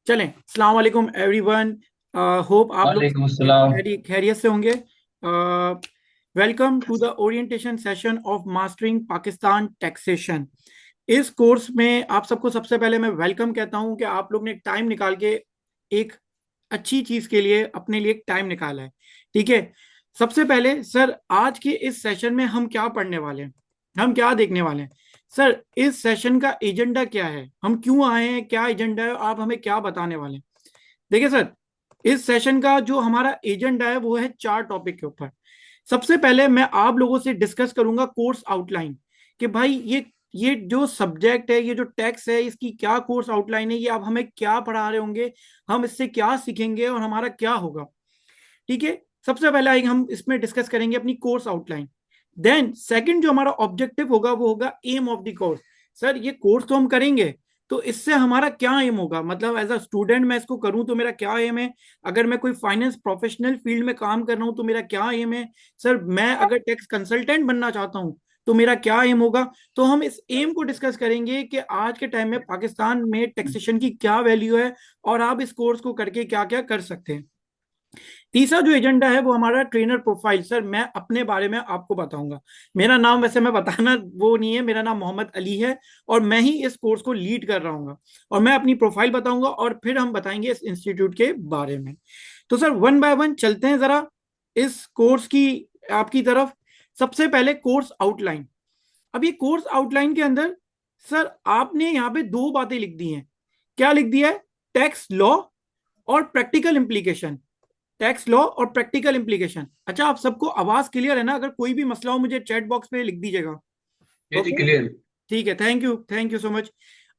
चलें। अस्सलाम वालेकुम एवरीवन। होप आप लोग वालेकुम अस्सलाम। खैरियत से होंगे। Welcome to the orientation session of mastering Pakistan taxation. इस कोर्स में आप सबको सबसे पहले मैं वेलकम कहता हूं कि आप लोग ने टाइम निकाल के एक अच्छी चीज के लिए अपने लिए टाइम निकाला है। ठीक है। सबसे पहले सर, आज के इस सेशन में हम क्या पढ़ने वाले हैं, हम क्या देखने वाले हैं? सर, इस सेशन का एजेंडा क्या है, हम क्यों आए हैं, क्या एजेंडा है, आप हमें क्या बताने वाले हैं? देखिए सर, इस सेशन का जो हमारा एजेंडा है वो है 4 टॉपिक के ऊपर। सबसे पहले मैं आप लोगों से डिस्कस करूंगा कोर्स आउटलाइन, कि भाई ये जो सब्जेक्ट है, ये जो टैक्स है, इसकी क्या कोर्स आउटलाइन है, ये आप हमें क्या पढ़ा रहे होंगे, हम इससे क्या सीखेंगे और हमारा क्या होगा। ठीक है। सबसे पहले आएगा, हम इसमें डिस्कस करेंगे अपनी कोर्स आउटलाइन। देन सेकंड जो हमारा ऑब्जेक्टिव होगा वो होगा aim of the course. Sir, ये कोर्स तो हम करेंगे, तो इससे हमारा क्या एम होगा, मतलब एज अ स्टूडेंट मैं इसको करूं तो मेरा क्या एम है? अगर मैं कोई फाइनेंस प्रोफेशनल फील्ड में काम कर रहा हूं तो मेरा क्या एम है? सर, मैं अगर टैक्स कंसल्टेंट बनना चाहता हूं तो मेरा क्या एम होगा? तो हम इस एम को डिस्कस करेंगे कि आज के टाइम में पाकिस्तान में टैक्सेशन की क्या वैल्यू है और आप इस कोर्स को करके क्या क्या कर सकते हैं। तीसरा जो एजेंडा है वो हमारा ट्रेनर प्रोफाइल। सर, मैं अपने बारे में आपको बताऊंगा। मेरा नाम वैसे मैं बताना वो नहीं है, मेरा नाम मोहम्मद अली है और मैं ही इस कोर्स को लीड कर रहा हूँ। और मैं अपनी प्रोफाइल बताऊंगा और फिर हम बताएंगे इस इंस्टीट्यूट के बारे में। तो सर, वन बाय वन चलते हैं जरा इस कोर्स की आपकी तरफ। सबसे पहले कोर्स आउटलाइन। अब ये कोर्स आउटलाइन के अंदर सर आपने यहाँ पे 2 बातें लिख दी हैं। क्या लिख दिया है? टैक्स लॉ और प्रैक्टिकल इंप्लीकेशन। टैक्स लॉ और प्रैक्टिकल इंप्लीकेशन। अच्छा, आप सबको आवाज क्लियर है ना? अगर कोई भी मसला हो मुझे चैट बॉक्स पे लिख दीजिएगा। जी जी, ओके। क्लियर। ठीक है, थैंक यू सो मच।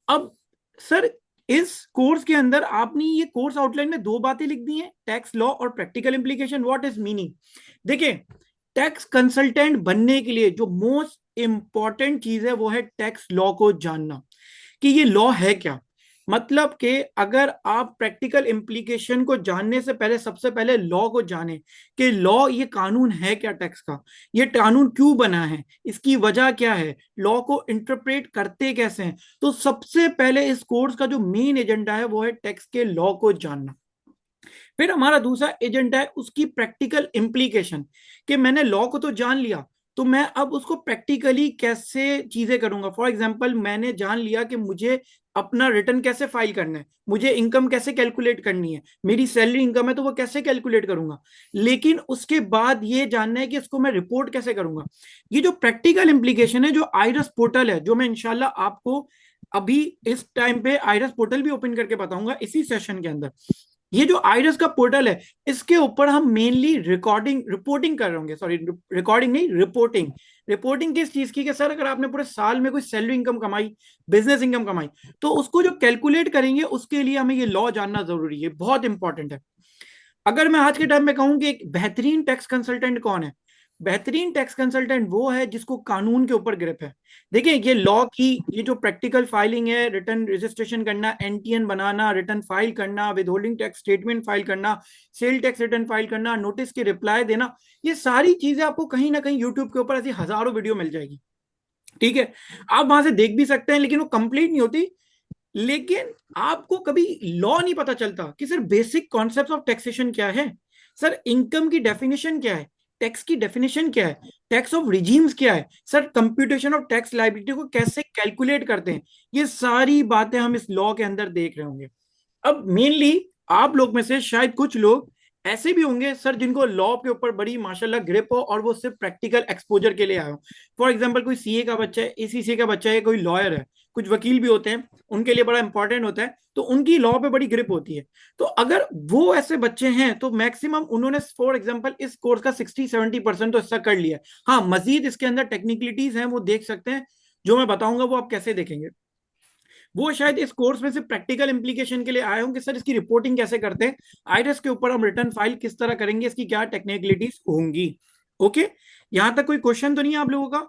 अब सर, इस कोर्स के अंदर आपने ये कोर्स आउटलाइन में 2 बातें लिख दी हैं, टैक्स लॉ और practical implication. What is meaning? देखिए, टैक्स कंसल्टेंट बनने के लिए जो मोस्ट इंपॉर्टेंट चीज है वो है टैक्स लॉ को जानना, कि ये लॉ है क्या। मतलब कि अगर आप प्रैक्टिकल इम्प्लीकेशन को जानने से पहले सबसे पहले लॉ को जाने, कि लॉ ये कानून है क्या टैक्स का, ये कानून क्यों बना है, इसकी वजह क्या है, लॉ को इंटरप्रेट करते कैसे हैं। तो सबसे पहले इस कोर्स का जो मेन एजेंडा है वो है टैक्स के लॉ को जानना। फिर हमारा दूसरा एजेंडा है उसकी प्रैक्टिकल इम्प्लीकेशन, कि मैंने लॉ को तो जान लिया, तो मैं अब उसको प्रैक्टिकली कैसे चीजें करूंगा। फॉर एग्जाम्पल, मैंने जान लिया कि मुझे अपना रिटर्न कैसे फाइल करना है, मुझे इनकम कैसे कैलकुलेट करनी है, मेरी सैलरी इनकम है तो वो कैसे कैलकुलेट करूंगा। लेकिन उसके बाद ये जानना है कि इसको मैं रिपोर्ट कैसे करूंगा। ये जो प्रैक्टिकल इम्प्लीकेशन है, जो आइरस पोर्टल है, जो मैं इंशाल्लाह आपको अभी इस टाइम पे आइरस पोर्टल भी ओपन करके बताऊंगा इसी सेशन के अंदर। ये जो आइरस का पोर्टल है, इसके ऊपर हम मेनली रिकॉर्डिंग रिपोर्टिंग कर रहे होंगे, सॉरी रिकॉर्डिंग नहीं, रिपोर्टिंग। रिपोर्टिंग किस चीज की? कि सर, अगर आपने पूरे साल में कोई सैलरी इनकम कमाई, बिजनेस इनकम कमाई, तो उसको जो कैलकुलेट करेंगे उसके लिए हमें ये लॉ जानना जरूरी है, बहुत इंपॉर्टेंट है। अगर मैं आज के टाइम में कहूं कि एक बेहतरीन टैक्स कंसल्टेंट कौन है, बेहतरीन टैक्स कंसल्टेंट वो है जिसको कानून के ऊपर ग्रिप है। देखिए, ये लॉ की ये जो प्रैक्टिकल फाइलिंग है, रिटर्न रजिस्ट्रेशन करना, एनटीएन बनाना, रिटर्न फाइल करना, with holding tax statement file करना, सेल टैक्स रिटर्न फाइल करना, नोटिस की रिप्लाई देना, ये सारी चीजें आपको कहीं ना कहीं यूट्यूब के ऊपर ऐसी हजारों वीडियो मिल जाएगी। ठीक है। आप वहां से देख भी सकते हैं, लेकिन वो कंप्लीट नहीं होती। लेकिन आपको कभी लॉ नहीं पता चलता कि sir basic concept of taxation क्या है, सर इनकम की डेफिनेशन क्या है, टैक्स की डेफिनेशन क्या है, टैक्स ऑफ रिजीम्स क्या है, sir computation of tax liability को कैसे कैलकुलेट करते हैं। ये सारी बातें हम इस लॉ के अंदर देख रहे होंगे। अब मेनली आप लोग में से शायद कुछ लोग ऐसे भी होंगे सर जिनको लॉ के ऊपर बड़ी माशाल्लाह ग्रिप हो और वो सिर्फ प्रैक्टिकल एक्सपोजर के लिए आए हो। फॉर एग्जांपल, कोई सीए का बच्चा है, एसीसी का बच्चा है, कोई लॉयर है, कुछ वकील भी होते हैं, उनके लिए बड़ा इंपॉर्टेंट होता है, तो उनकी लॉ पे बड़ी ग्रिप होती है। तो अगर वो ऐसे बच्चे हैं तो मैक्सिमम उन्होंने फॉर एग्जाम्पल इस कोर्स का 60-70% तो हिस्सा कर लिया है। हाँ, मजीद इसके अंदर टेक्निकलिटीज हैं, वो देख सकते हैं, जो मैं बताऊंगा वो आप कैसे देखेंगे। वो शायद इस कोर्स में से प्रैक्टिकल इंप्लीकेशन के लिए आए होंगे, सर इसकी रिपोर्टिंग कैसे करते हैं, आईआरएस के ऊपर हम रिटर्न फाइल किस तरह करेंगे, इसकी क्या टेक्निकलिटीज होंगी। ओके। यहां तक कोई क्वेश्चन तो नहीं है आप लोगों का?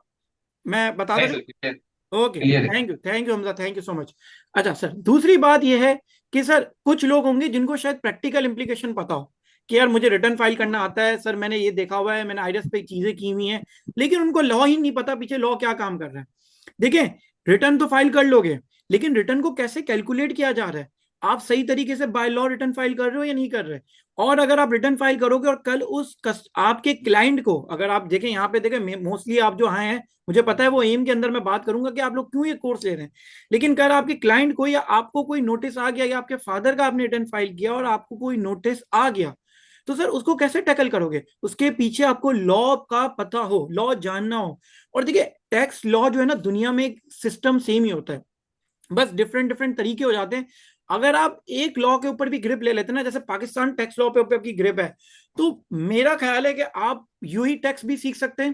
मैं बताता नहीं सर, चलूं। क्लियर। ओके, क्लियर है। Thank you Hamza, thank you so much. अच्छा सर, दूसरी बात यह है कि सर कुछ लोग होंगे जिनको शायद प्रैक्टिकल इंप्लीकेशन पता हो, कि यार मुझे रिटर्न फाइल करना आता है सर, मैंने ये देखा हुआ है, मैंने आईआरएस पे चीजें की हुई हैं, लेकिन उनको लॉ ही नहीं पता पीछे लॉ क्या काम कर रहा है। देखिए, रिटर्न तो फाइल कर लोगे, लेकिन रिटर्न को कैसे कैलकुलेट किया जा रहा है, आप सही तरीके से बाय लॉ रिटर्न फाइल कर रहे हो या नहीं कर रहे? और अगर आप रिटर्न फाइल करोगे और कल आपके क्लाइंट को, अगर आप देखें यहाँ पे, देखें मोस्टली आप जो आए हैं, मुझे पता है वो एम के अंदर मैं बात करूंगा कि आप लोग क्यों ये कोर्स ले रहे हैं, लेकिन कल आपके क्लाइंट को या आपको कोई नोटिस आ गया, या आपके फादर का आपने रिटर्न फाइल किया और आपको कोई नोटिस आ गया, तो सर उसको कैसे टैकल करोगे? उसके पीछे आपको लॉ का पता हो, लॉ जानना हो। और देखिए, टैक्स लॉ जो है ना, दुनिया में सिस्टम सेम ही होता है, बस डिफरेंट डिफरेंट तरीके हो जाते हैं। अगर आप एक लॉ के ऊपर भी ग्रिप ले लेते हैं ना, जैसे पाकिस्तान टैक्स लॉ पे ऊपर आपकी ग्रिप है, तो मेरा ख्याल है कि आप यूएई टैक्स भी सीख सकते हैं,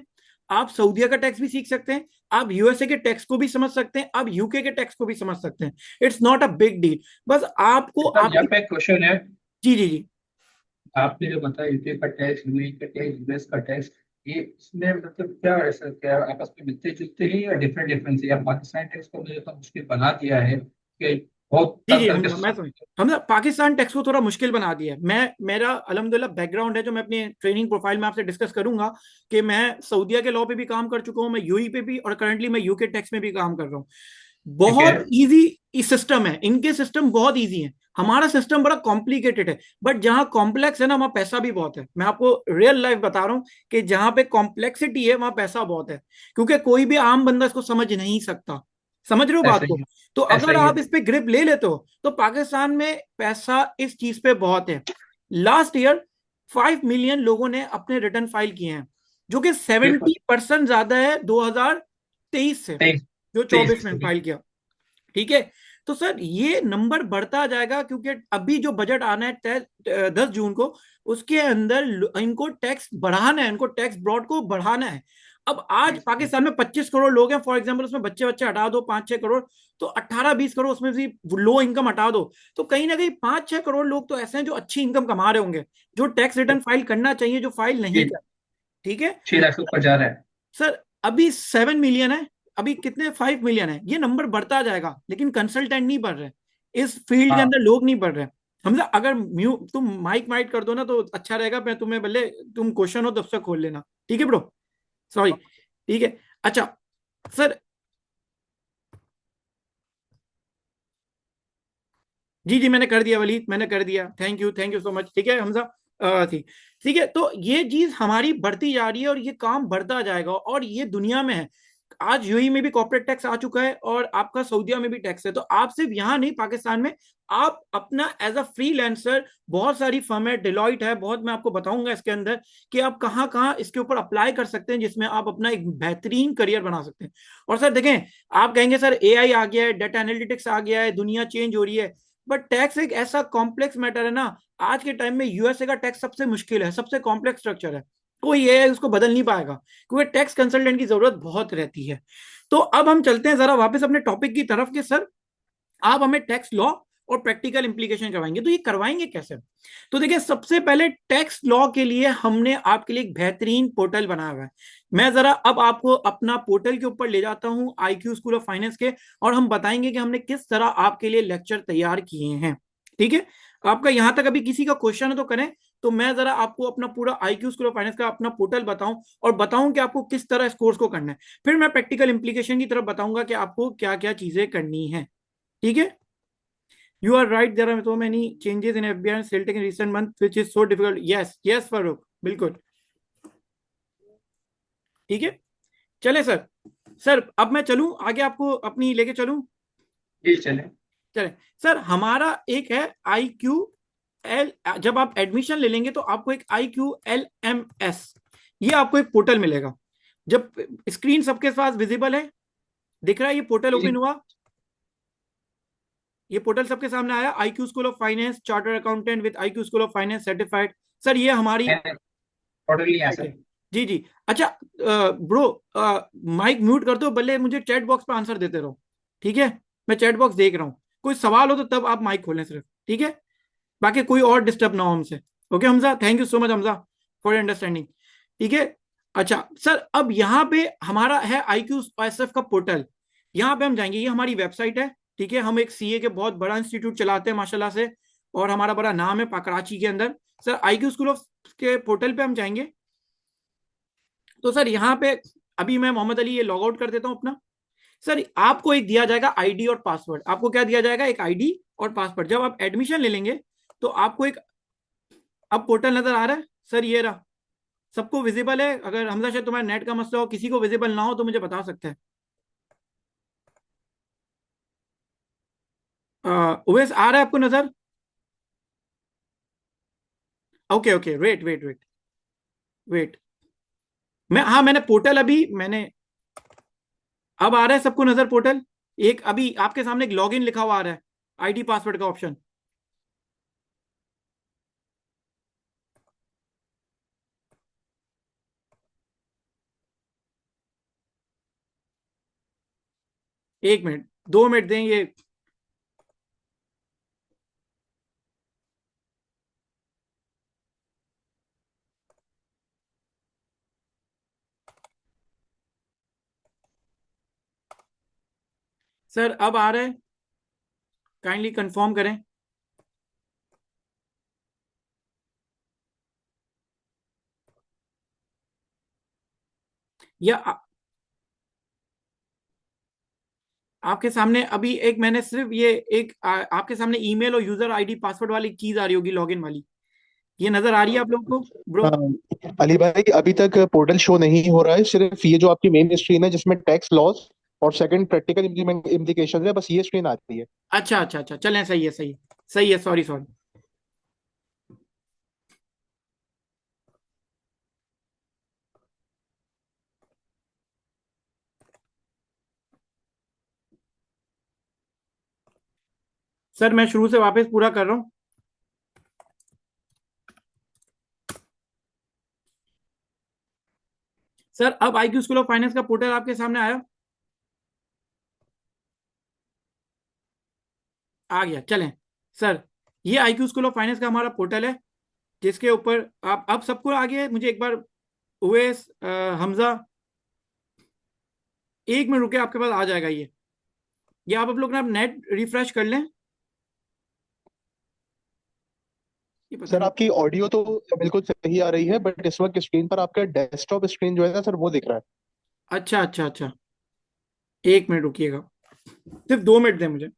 आप सऊदीया का टैक्स भी सीख सकते हैं, आप यूएसए के टैक्स को भी समझ सकते हैं, आप यूके के टैक्स को भी समझ सकते हैं। It's not a big deal. बस आपको सर यहाँ आपकी। पे एक क्वेश्चन है। जी जी जी। आपने जो बताया यूके का टैक्स, यूएई का टैक्स, यूएस का टैक्स, ये इसमें मतलब क्या ऐसा, क्या आपस में मिलते जुलते हैं या डिफरेंट डिफरेंस है? या पाकिस्तान टैक्स को मुझे तो मुश्किल बना दिया है कि बहुत जी तंग जी, करके मैं समझ, हमने पाकिस्तान टैक्स को थोड़ा मुश्किल बना दिया है। मैं, मेरा अल्हम्दुलिल्लाह बैकग्राउंड है, जो मैं अपनी ट्रेनिंग प्रोफाइल में आपसे डिस्कस करूंगा, कि मैं सऊदीया के लॉ पे भी काम कर चुका हूं, मैं यूई पे भी, और करंटली मैं यूके टैक्स में भी काम कर रहा हूं। ठीक है। बहुत इजी सिस्टम है, इनके सिस्टम बहुत इजी है, हमारा सिस्टम बड़ा कॉम्प्लिकेटेड है। बट जहां कॉम्प्लेक्स है ना, वहां पैसा भी बहुत है। मैं आपको रियल लाइफ बता रहा हूं कि जहां पे कॉम्प्लेक्सिटी है, वहां पैसा बहुत है, क्योंकि कोई भी आम बंदा इसको समझ नहीं सकता। समझ रहे हो बात ऐसा ही को? है। तो ऐसा अगर ही है। आप इस पे ग्रिप ले लेते हो, तो पाकिस्तान में पैसा इस चीज पे बहुत है। लास्ट ईयर 5 मिलियन लोगों ने अपने रिटर्न फाइल किए हैं, जो कि बिल्कुल। 70% ज्यादा है 2023 से, तेईस। जो तेईस 24 में फीसदी फाइल किया। ठीक है। तो सर ये नंबर बढ़ता जाएगा, क्योंकि अभी जो बजट आना है 10 जून को, उसके अंदर इनको टैक्स बढ़ाना है, इनको टैक्स ब्रॉड को बढ़ाना है। अब आज पाकिस्तान में 25 करोड़ लोग हैं, फॉर एग्जांपल, उसमें बच्चे बच्चे हटा दो 5-6 करोड़, तो 18-20 करोड़ उसमें भी लो इनकम हटा दो, तो कहीं ना कहीं 5-6 करोड़ लोग तो ऐसे हैं जो अच्छी इनकम कमा रहे होंगे, जो टैक्स रिटर्न फाइल करना चाहिए, जो फाइल नहीं कर। ठीक है। 6 लाख से ऊपर जा रहा है। सर अभी 7 मिलियन है, अभी कितने 5 मिलियन है, ये नंबर बढ़ता जाएगा, लेकिन कंसल्टेंट नहीं बढ़ रहे, इस फील्ड के हाँ। अंदर लोग नहीं बढ़ रहे। हमजा, अगर तुम माइक माइक कर दो ना तो अच्छा रहेगा, मैं तुम्हें भले, तुम क्वेश्चन हो तब से खोल लेना, ठीक है ब्रो? सॉरी। ठीक है। अच्छा सर। जी जी, मैंने कर दिया वलीद, मैंने कर दिया, थैंक यू सो मच। ठीक है हमजा। थी। ठीक है, तो ये चीज हमारी बढ़ती जा रही है और ये काम बढ़ता जाएगा, और ये दुनिया में है। आज यूएई में भी कॉर्पोरेट टैक्स आ चुका है, और आपका सऊदीया में भी टैक्स है, तो आप सिर्फ यहाँ नहीं, पाकिस्तान में आप अपना एज अ फ्रीलांसर, बहुत सारी फर्म है, डिलॉइट है बहुत, मैं आपको बताऊंगा इसके अंदर कि आप कहाँ कहाँ इसके ऊपर अप्लाई कर सकते हैं, जिसमें आप अपना एक बेहतरीन करियर बना सकते हैं। और सर देखें, आप कहेंगे सर एआई आ गया है, डेटा एनालिटिक्स आ गया है, दुनिया चेंज हो रही है, बट टैक्स एक ऐसा कॉम्प्लेक्स मैटर है ना। आज के टाइम में यूएसए का टैक्स सबसे मुश्किल है, सबसे कॉम्प्लेक्स स्ट्रक्चर है, कोई ये उसको बदल नहीं पाएगा, क्योंकि टैक्स कंसल्टेंट की जरूरत बहुत रहती है। तो अब हम चलते हैं जरा वापस अपने टॉपिक की तरफ, कि सर आप हमें टैक्स लॉ और प्रैक्टिकल इंप्लीकेशन करवाएंगे, तो ये करवाएंगे कैसे? तो देखिए, सबसे पहले टैक्स लॉ के लिए हमने आपके लिए एक बेहतरीन पोर्टल बनाया हुआ है। मैं जरा अब आपको अपना पोर्टल के ऊपर ले जाता हूं, आईक्यू स्कूल ऑफ फाइनेंस के, और हम बताएंगे कि हमने किस तरह आपके लिए लेक्चर तैयार किए हैं। ठीक है। आपका यहां तक अभी किसी का क्वेश्चन है तो करें, तो मैं जरा आपको अपना पूरा आईक्यू स्कूल ऑफ फाइनेंस का अपना पोर्टल बताऊं, और बताऊं कि आपको किस तरह इस कोर्स को करना है। फिर मैं प्रैक्टिकल इंप्लीकेशन की तरफ बताऊंगा कि आपको क्या क्या चीजें करनी है। ठीक है। You are right. There are so many changes in FBI and Celtic in recent months, which is so difficult. Yes, yes, Farooq, बिल्कुल। ठीक है। चले सर। सर अब मैं चलूं आगे, आपको अपनी लेके चलूं? जी चले। चले। सर हमारा एक है आई क्यू एल, जब आप एडमिशन ले लेंगे तो आपको एक IQLMS, ये आपको एक पोर्टल मिलेगा। जब स्क्रीन सबके पास विजिबल है, दिख रहा है, ये पोर्टल जी ओपन हुआ, ये पोर्टल सबके सामने आया, IQ school of finance chartered accountant with IQ school of finance certified. Sir ये हमारी मैं टोटली नहीं आ वेबसाइट है। सकता। जी जी। अच्छा ब्रो, माइक म्यूट कर दो, भले मुझे चैट बॉक्स पे आंसर देते रहो। ठीक है। मैं चैट बॉक्स देख रहा हूँ, कोई सवाल हो तो तब आप माइक खोलें सिर्फ, ठीक है? बाकी कोई और डिस्टर्ब ना हो हमसे। Okay Hamza, thank you so much Hamza for understanding. ठीक है। अच्छा सर, अब यहाँ पे हमारा है IQSF का पोर्टल, यहाँ पे हम जाएंगे, ये हमारी वेबसाइट है। ठीक है। हम एक सीए के बहुत बड़ा इंस्टीट्यूट चलाते हैं माशाल्लाह से, और हमारा बड़ा नाम है कराची के अंदर। सर IQ स्कूल ऑफ के पोर्टल पे हम जाएंगे, तो सर यहाँ पे अभी मैं मोहम्मद अली ये लॉग आउट कर देता हूँ अपना। सर आपको एक दिया जाएगा आईडी और पासवर्ड, आपको क्या दिया जाएगा? एक आईडी और पासवर्ड। जब आप एडमिशन ले लेंगे तो आपको एक अब पोर्टल नजर आ रहा है सर, ये रहा, सबको विजिबल है। अगर हमजा शायद तुम्हारे नेट का मसला हो, किसी को विजिबल ना हो तो मुझे बता सकते हैं। उवैस आ रहा है आपको नजर? Okay okay, wait wait wait wait, मैंने पोर्टल अभी मैंने, अब आ रहा है सबको नजर पोर्टल? एक अभी आपके सामने एक लॉगिन लिखा हुआ आ रहा है, आईडी पासवर्ड का ऑप्शन। एक मिनट, 2 मिनट दें ये। सर अब आ रहा है, काइंडली कंफर्म करें। या आपके सामने अभी एक मैंने सिर्फ ये एक आपके सामने ईमेल और यूजर आईडी पासवर्ड वाली चीज आ रही होगी, लॉगिन वाली। ये नजर आ रही है आप लोगों को ब्रो? अली भाई अभी तक पोर्टल शो नहीं हो रहा है, सिर्फ ये जो आपकी मेन स्क्रीन है जिसमें टैक्स लॉस और सेकंड प्रैक्टिकल इम्प्लीमेंट इम्प्लीकेशन है, बस ये स्क्रीन आती है। अच्छा अच्छा अच्छा, चलें, सही है सही है सही है, सॉरी सॉरी। सर मैं शुरू से वापस पूरा कर रहा हूं। सर अब आईक्यू स्कूल ऑफ फाइनेंस का पोर्टल आपके सामने आया? आ गया, चलें। सर ये आईक्यू स्कूल ऑफ फाइनेंस का हमारा पोर्टल है, जिसके ऊपर आप अब सबको आ गया है। मुझे एक बार उवैस, हमजा, 1 मिनट रुके, आपके पास आ जाएगा ये आप लोग ना नेट रिफ्रेश कर लें। ये पता सर नहीं। आपकी ऑडियो तो बिल्कुल सही आ रही है, बट इस वक्त स्क्रीन पर आपका डेस्कटॉप स्क्रीन जो है ना सर, वो दिख रहा है। अच्छा अच्छा अच्छा, 1 मिनट रुकिएगा, सिर्फ 2 मिनट दें मुझे।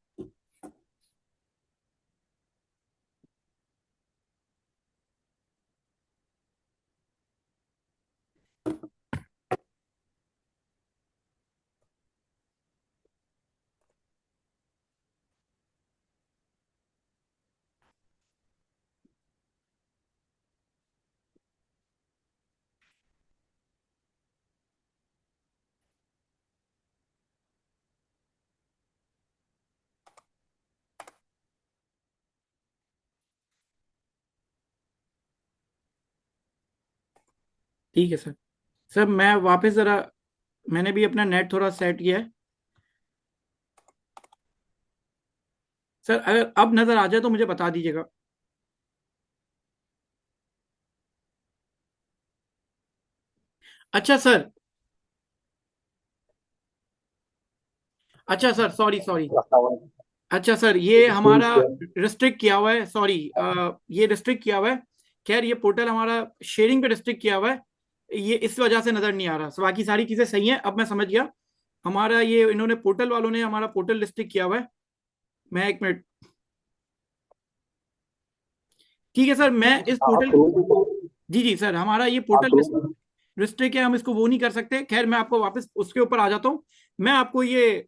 ठीक है सर। सर मैं वापस जरा, मैंने भी अपना नेट थोड़ा सेट किया है। सर अगर अब नजर आ जाए तो मुझे बता दीजिएगा। अच्छा सर, अच्छा सर, सॉरी सॉरी। अच्छा सर, ये हमारा रिस्ट्रिक्ट किया हुआ है, सॉरी, ये रिस्ट्रिक्ट किया हुआ है। खैर, ये पोर्टल हमारा शेयरिंग पे रिस्ट्रिक्ट किया हुआ है, ये इस वजह से नजर नहीं आ रहा। बाकी सारी चीजें सही हैं, अब मैं समझ गया। हमारा ये इन्होंने पोर्टल वालों ने हमारा पोर्टल रिस्ट्रिक्ट किया हुआ है। मैं 1 मिनट, ठीक है सर, मैं इस पोर्टल, जी जी सर, हमारा ये पोर्टल रिस्ट्रिक्ट है, हम इसको वो नहीं कर सकते। खैर मैं आपको वापस उसके ऊपर आ जाता हूँ। मैं आपको ये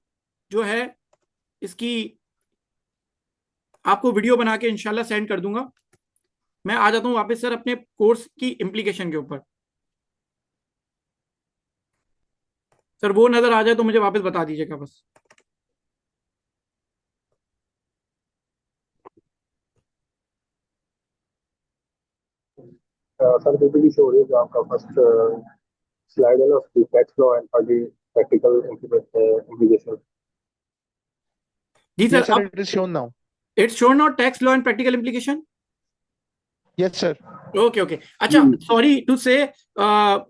जो है इसकी आपको वीडियो बना के इंशाल्लाह सेंड कर दूंगा। मैं आ जाता हूँ वापस सर अपने कोर्स की इम्प्लीकेशन के ऊपर। सर वो नजर आ जाए तो मुझे वापस बता दीजिएगा बस। सर पीपीटी शो हो रही है, जो आपका फर्स्ट स्लाइड है ना, उसकी tax law and party practical implication. जी सर, यस सर, अब it is shown now. It's shown not tax law and practical implication. Yes sir. Okay okay, अच्छा सॉरी टू से,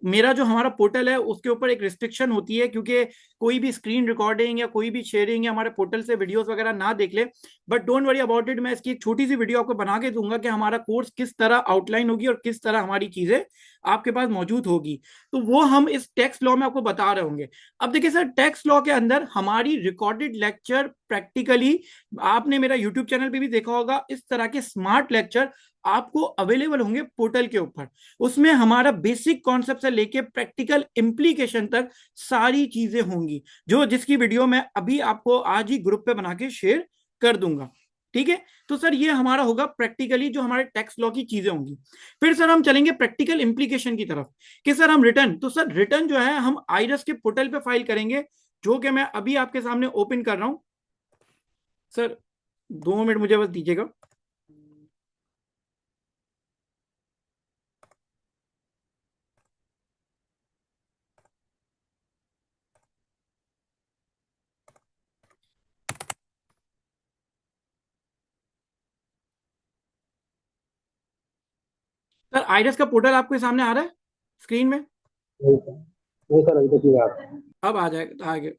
मेरा जो हमारा पोर्टल है उसके ऊपर एक रिस्ट्रिक्शन होती है, क्योंकि कोई भी स्क्रीन रिकॉर्डिंग या कोई भी शेयरिंग या हमारे पोर्टल से वीडियोस वगैरह ना देख ले, but don't worry about it, मैं इसकी एक छोटी सी वीडियो आपको बना के दूंगा कि हमारा कोर्स किस तरह आउटलाइन होगी और किस तरह हमारी चीजें आपके पास मौजूद होगी। तो वो हम इस टैक्स लॉ में आपको बता रहे होंगे। अब देखिए सर, टैक्स लॉ के अंदर हमारी रिकॉर्डेड लेक्चर प्रैक्टिकली, आपने मेरा यूट्यूब चैनल पे भी देखा होगा, इस तरह के स्मार्ट लेक्चर आपको अवेलेबल होंगे पोर्टल के ऊपर। उसमें हमारा बेसिक कॉन्सेप्ट से लेके प्रैक्टिकल इंप्लीकेशन तक सारी चीजें होंगी, जो जिसकी वीडियो मैं अभी आपको आज ही ग्रुप पे बना के शेयर कर दूंगा। ठीक है, तो सर ये हमारा होगा प्रैक्टिकली जो हमारे टैक्स लॉ की चीजें होंगी। फिर सर हम चलेंगे प्रैक्टिकल इंप्लीकेशन की तरफ कि सर हम रिटर्न, तो सर रिटर्न जो है हम आईरस के पोर्टल पे फाइल करेंगे, जो कि मैं अभी आपके सामने ओपन कर रहा हूं। सर 2 मिनट मुझे बस दीजिएगा। सर आईरस का पोर्टल आपके सामने आ रहा है स्क्रीन में? नहीं सर, अभी तक नहीं आ रहा। अब आ जाएगा आगे।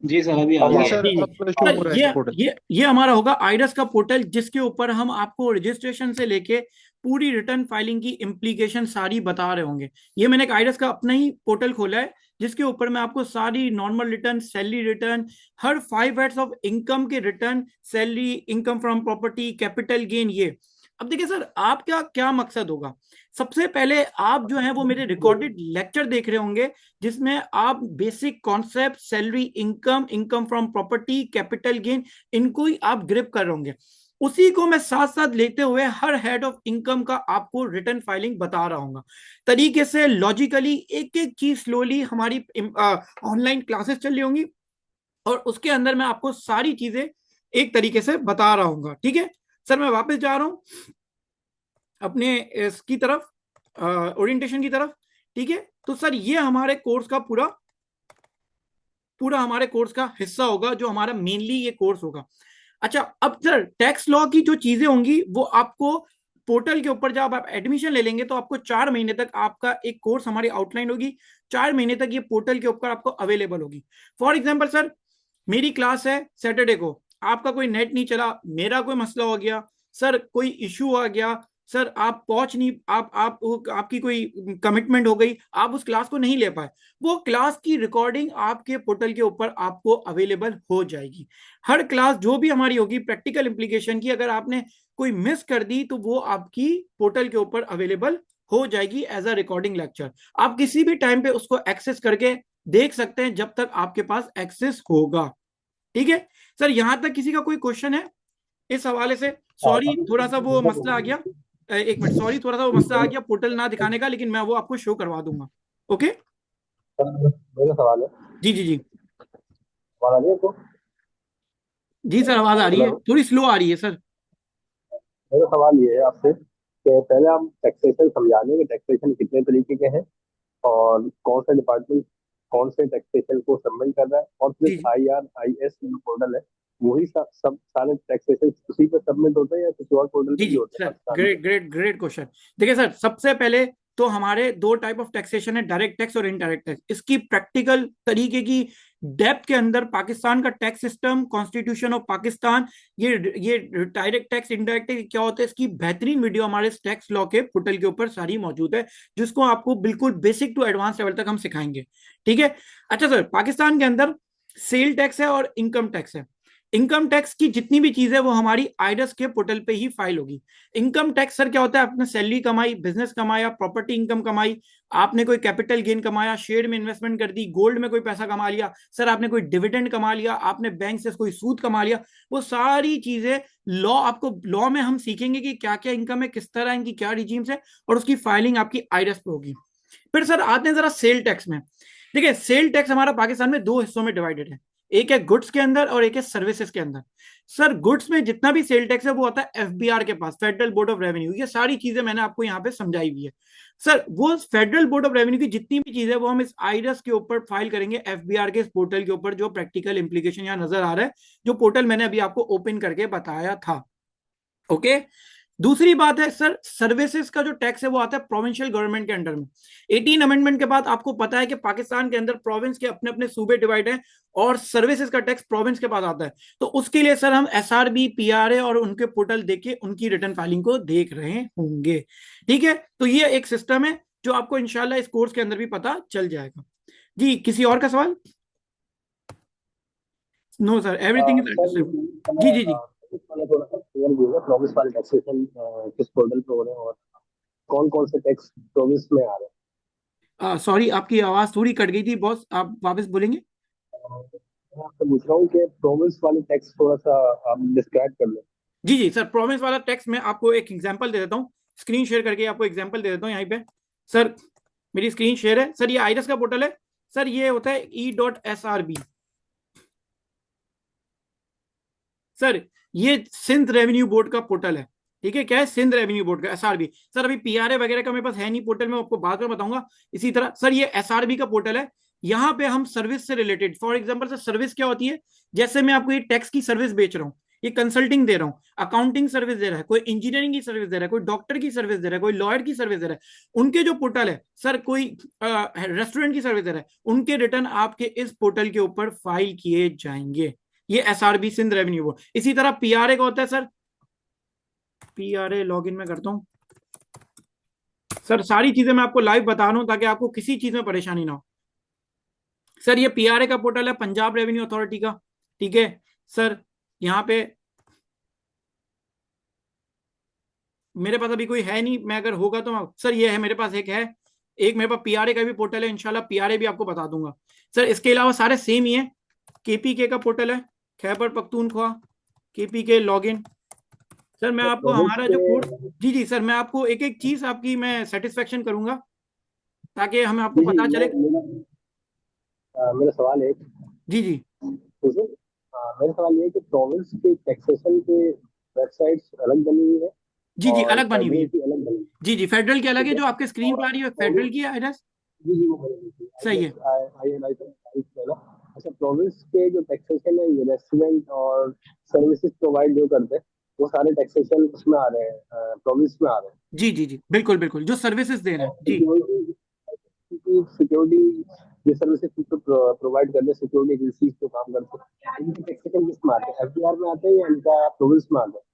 जी सर, अभी आ जी गया। सर, जी जी। अब शो सर हो रहा ये है पोर्टल। ये ये हमारा होगा आइडस का पोर्टल, जिसके ऊपर हम आपको रजिस्ट्रेशन से लेके पूरी रिटर्न फाइलिंग की इम्प्लीकेशन सारी बता रहे होंगे। ये मैंने एक आइडस का अपना ही पोर्टल खोला है, जिसके ऊपर मैं आपको सारी नॉर्मल रिटर्न, सैलरी रिटर्न, हर 5 हेड्स ऑफ इनकम के return, salary, income from property, capital gain, ये। अब देखिए सर, आपका क्या मकसद होगा। सबसे पहले आप जो है वो मेरे रिकॉर्डेड लेक्चर देख रहे होंगे, जिसमें आप basic concept, salary, income, income from property, capital gain, इनको ही आप ग्रिप कर रहे होंगे। उसी को मैं साथ साथ लेते हुए हर हेड ऑफ इनकम का आपको रिटर्न फाइलिंग बता रहा हूँ तरीके से, लॉजिकली, एक एक चीज स्लोली। हमारी ऑनलाइन क्लासेस चल रही होंगी और उसके अंदर मैं आपको सारी चीजें एक तरीके से बता रहा हूँ। ठीक है सर, मैं वापस जा रहा हूँ अपने इसकी तरफ, ओरिएंटेशन की तरफ। ठीक है, तो सर ये हमारे कोर्स का पूरा पूरा हमारे कोर्स का हिस्सा होगा, जो हमारा मेनली ये कोर्स होगा। अच्छा, अब सर टैक्स लॉ की जो चीजें होंगी वो आपको पोर्टल के ऊपर जब आप एडमिशन ले लेंगे, तो आपको 4 महीने तक आपका एक कोर्स हमारी आउटलाइन होगी। 4 महीने तक ये पोर्टल के ऊपर आपको अवेलेबल होगी। फॉर एग्जाम्पल सर, मेरी क्लास है सैटरडे को, आपका कोई नेट नहीं चला, मेरा कोई मसला हो गया सर, कोई इश्यू आ गया सर, आप पहुंच नहीं, आप आपकी कोई कमिटमेंट हो गई, आप उस क्लास को नहीं ले पाए, वो क्लास की रिकॉर्डिंग आपके पोर्टल के ऊपर आपको अवेलेबल हो जाएगी। हर क्लास जो भी हमारी होगी प्रैक्टिकल इंप्लीकेशन की, अगर आपने कोई मिस कर दी तो वो आपकी पोर्टल के ऊपर अवेलेबल हो जाएगी एज अ रिकॉर्डिंग लेक्चर। आप किसी भी टाइम पे उसको एक्सेस करके देख सकते हैं, जब तक आपके पास एक्सेस होगा। ठीक है सर, यहां तक किसी का कोई क्वेश्चन है इस हवाले से? सॉरी थोड़ा सा वो मसला आ गया, एक मिनट, सॉरी थोड़ा सा वो मसला आ गया पोर्टल ना दिखाने का, लेकिन मैं वो आपको शो करवा दूंगा। ओके, मेरा सवाल है। जी जी जी। सवाल आ गया तो जी सर, आवाज आ रही है, हेलो। थोड़ी स्लो आ रही है सर। मेरा सवाल ये है आपसे कि पहले हम टैक्सेशन समझा लें कि टैक्सेशन कितने तरीके के हैं, और कौन सा डिपार्टमेंट कौन से टैक्सेशन को सबमिट कर रहा है, और फिर जी जी। IRIS जो पोर्टल है वही सब सारे टैक्सेशन उसी पे सबमिट होते हैं या किसी और पोर्टल जी पे भी जी होते हैं सर, पाकिस्तान में? Great great great question. देखिए सर, सबसे पहले तो हमारे दो टाइप ऑफ टैक्सेशन है, डायरेक्ट टैक्स और इनडायरेक्ट टैक्स। इसकी प्रैक्टिकल तरीके की डेप्थ के अंदर पाकिस्तान का tax system, constitution of Pakistan, ये डायरेक्ट टैक्स, इनडायरेक्ट टैक्स क्या होता है, इसकी बेहतरीन वीडियो हमारे टैक्स लॉ के पोर्टल के ऊपर सारी मौजूद है, जिसको आपको बिल्कुल बेसिक टू एडवांस लेवल तक हम सिखाएंगे। ठीक है। अच्छा सर, पाकिस्तान के अंदर सेल टैक्स है और इनकम टैक्स है। इनकम टैक्स की जितनी भी चीजें वो हमारी आइडस के पोर्टल पे ही फाइल होगी। इनकम टैक्स सर क्या होता है, आपने सैलरी कमाई, बिजनेस कमाया, प्रॉपर्टी इनकम कमाई, आपने कोई कैपिटल गेन कमाया, शेयर में इन्वेस्टमेंट कर दी, गोल्ड में कोई पैसा कमा लिया सर, आपने कोई डिविडेंड कमा लिया, आपने बैंक से कोई सूद कमा लिया, वो सारी चीजें लॉ, आपको लॉ में हम सीखेंगे कि क्या क्या इनकम है, किस तरह इनकी क्या रिजीम्स है, और उसकी फाइलिंग आपकी आइडस पे होगी। फिर सर आते हैं जरा सेल टैक्स में। देखिए, सेल टैक्स हमारा पाकिस्तान में दो हिस्सों में डिवाइडेड है, एक है गुड्स के अंदर और एक है सर्विसेज के अंदर। सर गुड्स में जितना भी सेल टैक्स है वो आता है FBR के पास, फेडरल बोर्ड ऑफ रेवेन्यू। ये सारी चीजें मैंने आपको यहाँ पे समझाई हुई है। सर वो फेडरल बोर्ड ऑफ रेवेन्यू की जितनी भी चीजें वो हम इस आइडस के ऊपर फाइल करेंगे, FBR के इस पोर्टल के ऊपर, जो प्रैक्टिकल इंप्लीकेशन यहाँ नजर आ रहा है, जो पोर्टल मैंने अभी आपको ओपन करके बताया था। ओके। दूसरी बात है सर, सर्विसेज का जो टैक्स है वो आता है प्रोविंशियल गवर्नमेंट के अंडर में। 18 अमेंडमेंट के बाद आपको पता है कि पाकिस्तान के अंदर प्रोविंस के अपने अपने सूबे डिवाइड हैं और सर्विसेज का टैक्स प्रोविंस के पास आता है। तो उसके लिए सर हम एसआरबी, पीआरए और उनके पोर्टल देके उनकी रिटर्न फाइलिंग को देख रहे होंगे। ठीक है, तो ये एक सिस्टम है जो आपको इंशाल्लाह इस कोर्स के अंदर भी पता चल जाएगा। जी, किसी और का सवाल? No sir, everything is sir understood. इसमें जी जी जी। इस वाला थोड़ा सा क्लियर भी होगा, प्रोविंस वाले टैक्सेशन किस पोर्टल पे हो रहे हैं और कौन कौन से टैक्स प्रोविंस में आ रहे सॉरी, आपकी आवाज थोड़ी कट गई थी बॉस, आप वापस बोलेंगे? हैं? मैं आपसे पूछ रहा हूँ कि प्रोविंस वाले टैक्स थोड़ा सा आप डिस्क्राइब कर लें। जी जी सर, प्रोविंस वाला टैक्स में आपको एक एग्जांपल दे देता हूँ, स्क्रीन शेयर करके आपको एग्जांपल दे देता हूँ यहाँ पे। सर मेरी स्क्रीन शेयर है सर, ये आइरस का पोर्टल है सर, ये होता है E.SRB। सर ये सिंध रेवेन्यू बोर्ड का पोर्टल है। ठीक है, क्या है? सिंध रेवेन्यू बोर्ड का एसआरबी। सर अभी पीआरए वगैरह का मेरे पास है नहीं पोर्टल में, आपको बाद में बताऊंगा। इसी तरह सर ये एसआरबी का पोर्टल है, यहाँ पे हम सर्विस से related, for example sir service क्या होती है, जैसे मैं आपको ये टैक्स की सर्विस बेच रहा हूँ, ये कंसल्टिंग दे रहा हूँ, अकाउंटिंग सर्विस दे रहा है कोई, इंजीनियरिंग की सर्विस दे रहा है कोई, डॉक्टर की सर्विस दे रहा है कोई, लॉयर की सर्विस दे रहा है, उनके जो पोर्टल है सर, कोई रेस्टोरेंट की सर्विस दे रहा है, उनके रिटर्न आपके इस पोर्टल के ऊपर फाइल किए जाएंगे। ये एसआरबी सिंध रेवेन्यू बोर्ड। इसी तरह पीआरए का होता है सर, पीआरए लॉगिन में करता हूं सर, सारी चीजें मैं आपको लाइव बता रहा हूं ताकि आपको किसी चीज में परेशानी ना हो। सर ये पीआरए का पोर्टल है पंजाब रेवेन्यू अथॉरिटी का। ठीक है सर, यहाँ पे मेरे पास अभी कोई है नहीं, मैं अगर होगा तो सर ये है मेरे पास, एक है, एक मेरे पास पीआरए का भी पोर्टल है, इंशाल्लाह पीआरए भी आपको बता दूंगा। सर इसके अलावा सारे सेम ही है। केपीके का पोर्टल है, Khyber Pakhtunkhwa, KPK login. Sir मैं आपको प्रोविंस हमारा के जो कोर्स, जी जी सर, मैं आपको एक एक चीज आपकी मैं सेटिस्फेक्शन करूंगा ताकि हमें आपको जी जी पता मैं चले। मेरा सवाल है जी जी पूछूं? मेरा सवाल ये है कि प्रोविंस के टैक्सेशन के वेबसाइट्स अलग बनी हुई है जी जी, और अलग बनी हुई फेडरल है। की अलग बनी हुई जी जी, फेडरल की है, अलग ठीक है, है? जो आपके स्क्रीन और पर आ रही है फेडरल प्रोविंस, की है आईआरएस। जी जी वो बनी हुई है, सही है। आई एन आई है ना? अच्छा, प्रोविंस के जो टैक्सेशन है, ये रेस्टोरेंट और सर्विसेज प्रोवाइड जो करते हैं, वो सारे टैक्सेशन उसमें आ रहे हैं, प्रोविंस में आ रहे हैं। जी जी जी, बिल्कुल बिल्कुल, जो सर्विसेज दे रहे हैं जी। सिक्योरिटी सिक्योरिटी ये सर्विसेज प्रोवाइड करते हैं, सिक्योरिटी एजेंसीज जो काम करते हैं, इनके टैक्सेशन किस में आते हैं? एफडीआर में आते हैं या इनका प्रोविंस में आता है?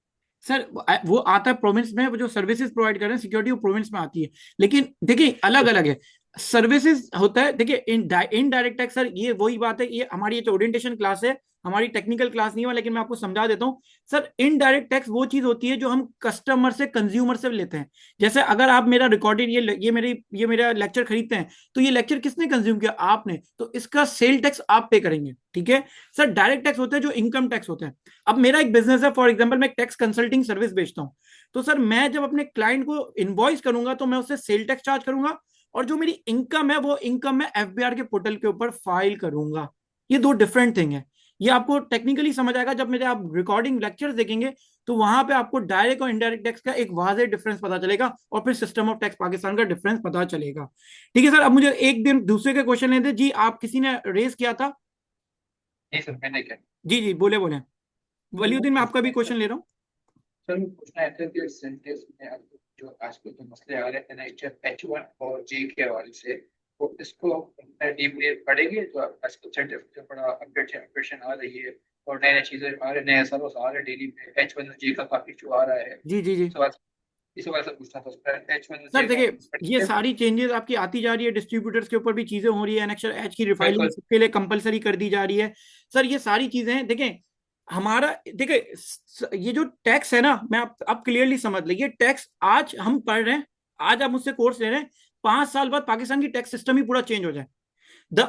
सर वो आता है प्रोविंस में, वो जो सर्विसेज प्रोवाइड कर रहे हैं सिक्योरिटी, वो प्रोविंस में आती है। लेकिन देखिए अलग अलग है, सर्विसेज होता है, देखिए इनडायरेक्ट टैक्स सर, ये वही बात है, ये हमारी तो ओरिएंटेशन क्लास है, हमारी टेक्निकल क्लास नहीं हुआ, लेकिन मैं आपको समझा देता हूँ। सर इनडायरेक्ट टैक्स वो चीज होती है जो हम कस्टमर से, कंज्यूमर से लेते हैं। जैसे अगर आप मेरा रिकॉर्डेड ये मेरा लेक्चर खरीदते हैं, तो ये लेक्चर किसने कंज्यूम किया? आपने, तो इसका सेल टैक्स आप पे करेंगे। ठीक है सर, डायरेक्ट टैक्स होते हैं जो इनकम टैक्स होते हैं। अब मेरा एक बिजनेस है, फॉर एग्जांपल मैं टैक्स कंसल्टिंग सर्विस बेचता हूं, तो सर मैं जब अपने क्लाइंट को इनवॉइस करूंगा तो मैं उससे सेल टैक्स चार्ज करूंगा, और जो मेरी इनकम है वो इनकम मैं एफबीआर के पोर्टल के ऊपर फाइल करूंगा। ये दो डिफरेंट थिंग है। ये आपको टेक्निकली समझ आएगा जब मेरे आप रिकॉर्डिंग लेक्चर्स देखेंगे, तो वहां पे आपको डायरेक्ट और इनडायरेक्ट टैक्स का एक वाज़ेह डिफरेंस पता चलेगा, और फिर सिस्टम ऑफ टैक्स पाकिस्तान का डिफरेंस पता चलेगा। ठीक है सर, अब मुझे एक दिन दूसरे के क्वेश्चन लेते जी, आप किसी ने रेज किया था। नहीं सर, मैंने क्या जी जी बोले बोले, वलीउद्दीन मैं आपका भी क्वेश्चन सर, ले रहा हूँ। सर मैं पूछना है कि सेंटेंस में आपको जो आजकल जो मसले आ रहे हैं H1 और J के हवाले से, तो इसको डीपली पढ़ेंगे तो आजकल सेंटेंस बड़ा अपडेशन आ रही है और नए नए चीजें आ रहे, नए असर आ रहे डेली में। H1 और J का काफी इशू आ रहा है, जी जी जी सवाल इस वजह से पूछना था। H1 और सर, J का देखिए ये पढ़ेंगे। सारी चेंजेस आपकी आती जा रही है, डिस्ट्रीब्यूटर्स के ऊपर भी चीजें हो रही है, एनेक्चर एच की रिफाइलिंग बिल्कुल। सबके लिए कंपलसरी कर दी जा रही है। सर ये सारी चीजें हैं, देखें हमारा, देखिए ये जो टैक्स है ना, मैं आप क्लियरली समझ लीजिए, टैक्स आज हम पढ़ रहे हैं, आज आप मुझसे कोर्स ले रहे हैं, 5 साल बाद पाकिस्तान की टैक्स सिस्टम ही पूरा चेंज हो जाए।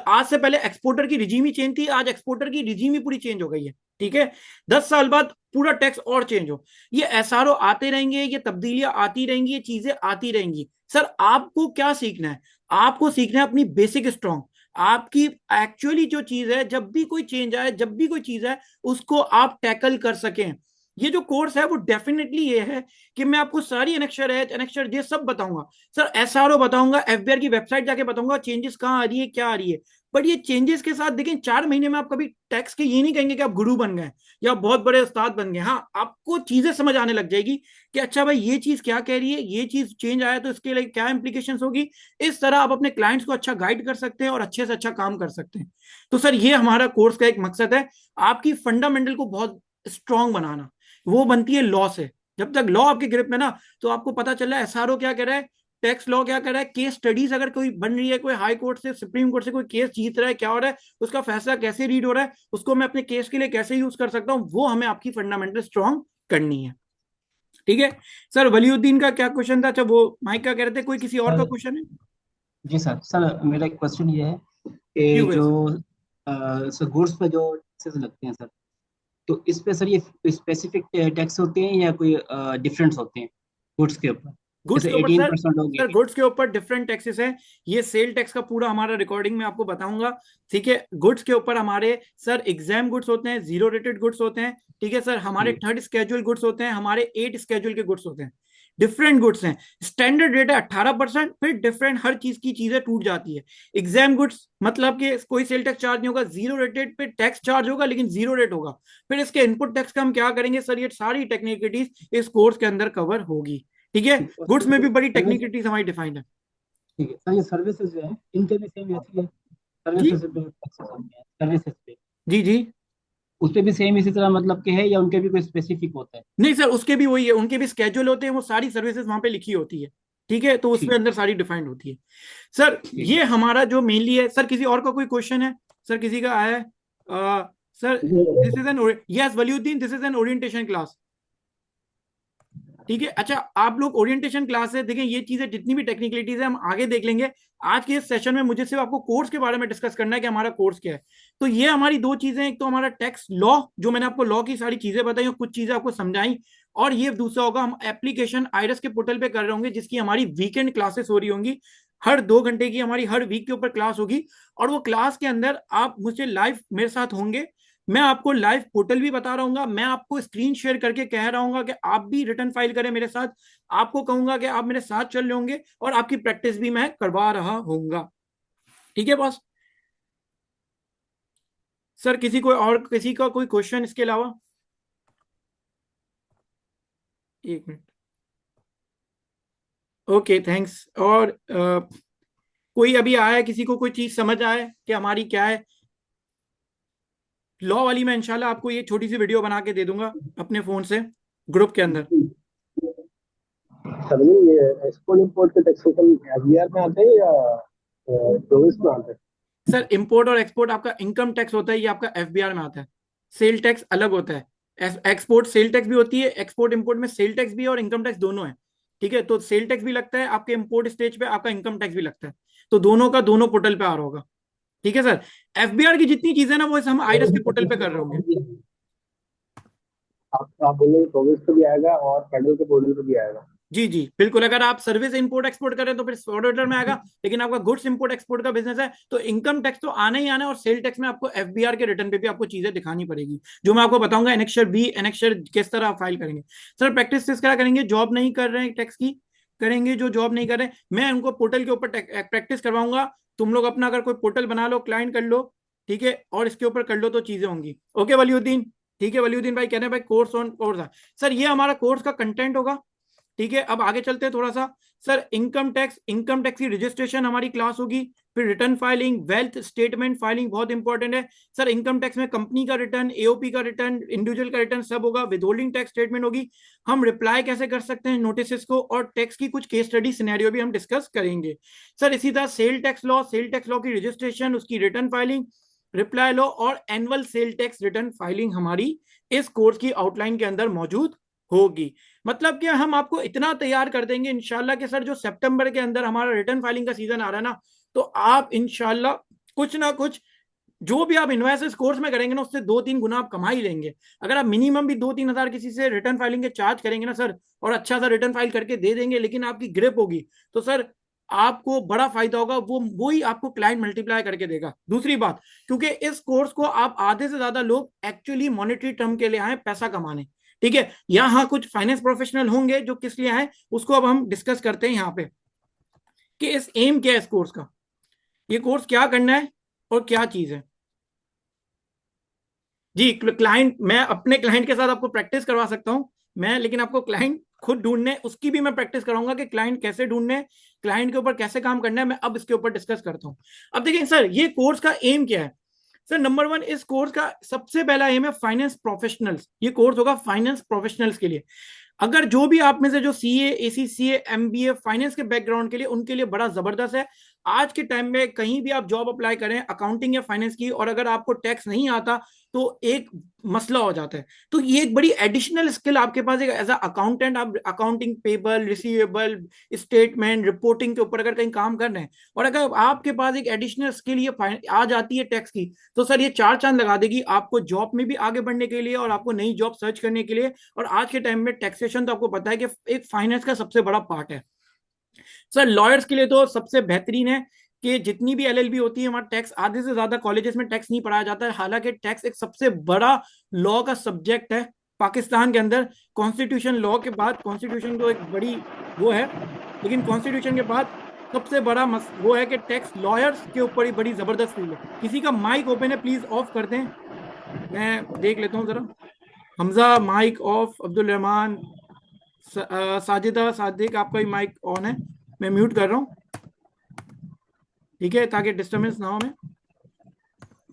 आज से पहले एक्सपोर्टर की रिजीम ही चेंज थी, आज एक्सपोर्टर की रिजीम ही पूरी चेंज हो गई है। ठीक है, 10 साल बाद पूरा टैक्स और चेंज हो, ये एसआरओ आते रहेंगे, ये तब्दीलियां आती रहेंगी, ये चीजें आती रहेंगी। सर आपको क्या सीखना है? आपको सीखना है अपनी बेसिक स्ट्रॉन्ग, आपकी एक्चुअली जो चीज है, जब भी कोई चेंज आए, जब भी कोई चीज है, उसको आप टैकल कर सकें। ये जो कोर्स है वो डेफिनेटली ये है कि मैं आपको सारी एनेक्चर एच, एनेक्चर जे सब बताऊंगा। सर एसआरओ बताऊंगा, एफबीआर की वेबसाइट जाके बताऊंगा चेंजेस कहाँ आ रही है, क्या आ रही है। बट ये चेंजेस के साथ देखें 4 महीने में आप कभी टैक्स के ये नहीं कहेंगे कि आप गुरु बन गए या बहुत बड़े उस्ताद बन गए। हाँ, आपको चीजें समझ आने लग जाएगी कि अच्छा भाई ये चीज क्या कह रही है, ये चीज चेंज आया तो इसके लिए क्या इंप्लीकेशंस होगी। इस तरह आप अपने क्लाइंट्स को अच्छा गाइड कर सकते हैं और अच्छे से अच्छा काम कर सकते हैं। तो सर ये हमारा कोर्स का एक मकसद है, आपकी फंडामेंटल को बहुत स्ट्रांग बनाना। वो बनती है लॉ से। जब तक लॉ आपके ग्रिप में ना, तो आपको पता चल रहा है एसआरओ क्या कह रहा है, टैक्स लॉ क्या कर रहा है, केस स्टडीज अगर कोई बन रही है, कोई हाई कोर्ट से सुप्रीम कोर्ट से कोई केस जीत रहा है, क्या हो रहा है, उसका फैसला कैसे रीड हो रहा है, उसको मैं अपने केस के लिए कैसे यूज कर सकता हूं, वो हमें आपकी फंडामेंटल स्ट्रांग करनी है। ठीक है सर। वलीउद्दीन का क्या क्वेश्चन था? अच्छा वो माइक का कह रहे थे, कोई किसी और का सर क्वेश्चन है? जी सर मेरा एक क्वेश्चन ये है जी कि वैसे जो सर गुड्स पे जो टैक्सेस लगते हैं सर, तो इस पे सर ये स्पेसिफिक टैक्स होते हैं या कोई डिफरेंस होते हैं गुड्स के ऊपर? गुड्स जैसे के ऊपर सर, 18% हो सर गया। गुड्स के ऊपर डिफरेंट टैक्सेस हैं। ये सेल टैक्स का पूरा हमारा रिकॉर्डिंग में आपको बताऊंगा। ठीक है, गुड्स के ऊपर हमारे सर एग्जाम गुड्स होते हैं, जीरो रेटेड गुड्स होते हैं। ठीक है सर, हमारे जी। थर्ड स्केड्यूल गुड्स होते हैं, हमारे 8 स्केड्यूल के गुड्स होते हैं। डिफरेंट गुड्स हैं। स्टैंडर्ड रेट है 18%, फिर डिफरेंट हर चीज की चीजें टूट जाती है। एग्जाम गुड्स मतलब कि कोई सेल टैक्स चार्ज नहीं होगा, जीरो रेटेड पे टैक्स चार्ज होगा लेकिन जीरो रेट होगा। फिर इसके इनपुट टैक्स का हम क्या करेंगे सर, ये सारी टेक्निकलिटीज इस कोर्स के अंदर कवर होगी। ठीक है, ठीक, और गुड्स में भी बड़ी सर्विस, टेक्निकलिटीज हमारी डिफाइंड है। ठीक है सर, ये सर्विसेज जो है इनके भी सेम ऐसी है? जी सर्विसेज पे टैक्सेस होते हैं, सर्विसेज पे जी जी। उस पे भी सेम इसी तरह मतलब के है या उनके भी कोई स्पेसिफिक होता है? नहीं सर, उसके भी वही है, उनके भी स्केड्यूल होते हैं, वो सारी सर्विसेज वहां पे लिखी होती है। ठीक है, तो उसमें ठीक, अंदर सारी डिफाइंड होती है। सर ठीक ये है। हमारा जो मेनली है। सर किसी और का कोई क्वेश्चन है? सर किसी का आया है? Sir this is an, yes Waliuddin, this is an orientation class. ठीक है, अच्छा आप लोग ओरिएंटेशन क्लास है, देखें ये चीजें जितनी भी टेक्निकलिटीज है हम आगे देख लेंगे। आज के इस सेशन में मुझे सिर्फ आपको कोर्स के बारे में डिस्कस करना है कि हमारा कोर्स क्या है। तो ये हमारी दो चीजें, एक तो हमारा टैक्स लॉ, जो मैंने आपको लॉ की सारी चीजें बताई और कुछ चीजें आपको समझाई, और ये दूसरा होगा हम एप्लीकेशन आयरस के पोर्टल पे कर रहे होंगे, जिसकी हमारी वीकेंड क्लासेस हो रही होंगी। हर 2 घंटे की हमारी हर वीक के ऊपर क्लास होगी, और वो क्लास के अंदर आप मुझे लाइव मेरे साथ होंगे। मैं आपको लाइव पोर्टल भी बता रहा हूँ, मैं आपको स्क्रीन शेयर करके कह रहा हूँ कि आप भी रिटर्न फाइल करें मेरे साथ। आपको कहूंगा कि आप मेरे साथ चल रहे होंगे, और आपकी प्रैक्टिस भी मैं करवा रहा होऊंगा। ठीक है बॉस। सर किसी को और किसी का कोई क्वेश्चन इसके अलावा? एक मिनट। Okay thanks. और कोई अभी आया है, किसी को कोई चीज समझ आए कि हमारी क्या है? लॉ वाली मैं इंशाल्लाह आपको ये छोटी सी वीडियो बना के दे दूंगा अपने फोन से ग्रुप के अंदर। समझे, ये एक्सपोर्ट इंपोर्ट के टैक्सेशन एफबीआर में आते हैं या प्रोविंस में आते हैं? सर इंपोर्ट और एक्सपोर्ट आपका इनकम टैक्स होता है, ये आपका एफबीआर में आता है। सेल टैक्स अलग होता है। एक्सपोर्ट सेल टैक्स भी होती है, एक्सपोर्ट इंपोर्ट में सेल टैक्स भी है और इनकम टैक्स दोनों है। ठीक है, तो सेल टैक्स भी लगता है आपके इंपोर्ट स्टेज पे, आपका इनकम टैक्स भी लगता है। तो दोनों का दोनों पोर्टल पे आ रहा होगा। ठीक है सर, एफबीआर की जितनी चीजें ना वो हम आईरस के पोर्टल पे कर रहे होंगे। आप बोल रहे हैं प्रोविंस पे भी आएगा और फेडरल के पोर्टल पे भी आएगा? जी जी बिल्कुल। अगर आप सर्विस इंपोर्ट एक्सपोर्ट करें तो फिर ऑर्डर में आएगा, लेकिन आपका गुड्स इंपोर्ट एक्सपोर्ट का बिजनेस है तो इनकम टैक्स तो आना ही आना है, और सेल टैक्स में आपको एफबीआर के रिटर्न पे भी आपको चीजें दिखानी पड़ेगी, जो मैं आपको बताऊंगा एनेक्शर बी, एनेक्शर किस तरह आप फाइल करेंगे। सर प्रैक्टिस किस तरह करेंगे? जॉब नहीं कर रहे हैं टैक्स की, करेंगे जो जॉब नहीं कर रहे मैं उनको पोर्टल के ऊपर प्रैक्टिस करवाऊंगा। तुम लोग अपना अगर कोई पोर्टल बना लो, क्लाइंट कर लो, ठीक है, और इसके ऊपर कर लो तो चीजें होंगी। ओके वलीउद्दीन? ठीक है वलीउद्दीन भाई कह रहे हैं भाई कोर्स ऑन कोर्स। सर ये हमारा कोर्स का कंटेंट होगा। ठीक है, अब आगे चलते हैं थोड़ा सा। सर इनकम टैक्स की रजिस्ट्रेशन हमारी क्लास होगी, फिर return filing, wealth statement filing बहुत इंपॉर्टेंट है। सर इनकम टैक्स में कंपनी का रिटर्न, एओपी का रिटर्न, इंडिविजुअल का रिटर्न सब होगा, विदहोल्डिंग टैक्स स्टेटमेंट होगी। हम रिप्लाई कैसे कर सकते हैं नोटिस को, और टैक्स की कुछ केस स्टडी सिनेरियो भी हम डिस्कस करेंगे। सर इसी तरह सेल टैक्स लॉ की रजिस्ट्रेशन, उसकी रिटर्न फाइलिंग, रिप्लाई लो और annual sale tax return filing हमारी इस कोर्स की आउटलाइन के अंदर मौजूद होगी। मतलब कि हम आपको इतना तैयार कर देंगे इंशाल्लाह कि सर जो सितंबर के अंदर हमारा रिटर्न फाइलिंग का सीजन आ रहा है ना, तो आप इंशाल्लाह कुछ ना कुछ जो भी आप इन्वेस्ट इस कोर्स में करेंगे ना, उससे 2-3 गुना आप कमा ही लेंगे। अगर आप मिनिमम भी 2-3 हजार किसी से रिटर्न फाइलिंग के चार्ज करेंगे ना सर, और अच्छा सा रिटर्न फाइल करके दे देंगे, लेकिन आपकी ग्रिप होगी, तो सर आपको बड़ा फायदा होगा। वो ही आपको क्लाइंट मल्टीप्लाई करके देगा। दूसरी बात, क्योंकि इस कोर्स को आप आधे से ज्यादा लोग एक्चुअली मॉनेटरी टर्म के लिए आए, पैसा कमाने। ठीक है, यहाँ कुछ फाइनेंस प्रोफेशनल होंगे जो किस लिए आए, उसको अब हम डिस्कस करते हैं यहाँ पे कि इस एम क्या है इस कोर्स का। ये कोर्स क्या करना है? और क्या चीज है। जी, क्लाइंट, मैं अपने क्लाइंट के साथ आपको प्रैक्टिस करवा सकता हूं मैं, लेकिन आपको क्लाइंट खुद ढूंढने उसकी भी मैं प्रैक्टिस कराऊंगा कि क्लाइंट कैसे ढूंढने, क्लाइंट के ऊपर कैसे काम करना है, मैं अब इसके ऊपर डिस्कस करता हूं। अब देखिए सर, ये कोर्स का एम क्या है। सर नंबर वन, इस कोर्स का सबसे पहला एम है फाइनेंस प्रोफेशनल्स। ये कोर्स होगा फाइनेंस प्रोफेशनल्स के लिए। अगर जो भी आप में से जो सीए, एसीसीए, एमबीए, फाइनेंस के बैकग्राउंड के लिए, उनके लिए बड़ा जबरदस्त है। आज के टाइम में कहीं भी आप जॉब अप्लाई करें अकाउंटिंग या फाइनेंस की, और अगर आपको टैक्स नहीं आता तो एक मसला हो जाता है। तो ये एक बड़ी एडिशनल स्किल आपके पास एक एज अकाउंटेंट, आप accounting, payable, receivable, statement, reporting के ऊपर अगर कहीं काम कर रहे हैं, और अगर आपके पास एक एडिशनल स्किल ये आ जाती है टैक्स की, तो सर ये चार चांद लगा देगी आपको जॉब में भी आगे बढ़ने के लिए और आपको नई जॉब सर्च करने के लिए। और आज के टाइम में टैक्सेशन तो आपको पता है कि एक फाइनेंस का सबसे बड़ा पार्ट है। सर लॉयर्स के लिए तो सबसे बेहतरीन है कि जितनी भी एलएलबी होती है, वहां टैक्स, आधे से ज्यादा कॉलेजेस में टैक्स नहीं पढ़ाया जाता है। हालांकि टैक्स एक सबसे बड़ा लॉ का सब्जेक्ट है पाकिस्तान के अंदर। कॉन्स्टिट्यूशन लॉ के बाद, कॉन्स्टिट्यूशन तो एक बड़ी वो है, लेकिन कॉन्स्टिट्यूशन के बाद सबसे बड़ा वो है कि टैक्स लॉयर्स के ऊपर ही बड़ी जबरदस्त फील्ड है। किसी का माइक ओपन है, प्लीज ऑफ कर दें, मैं देख लेता हूँ जरा। हमजा माइक ऑफ, अब्दुल रहमान, साजिदा सादिक आपका ही माइक ऑन है, मैं म्यूट कर रहा हूँ, ठीक है, ताकि डिस्टर्बेंस ना हो। मैं,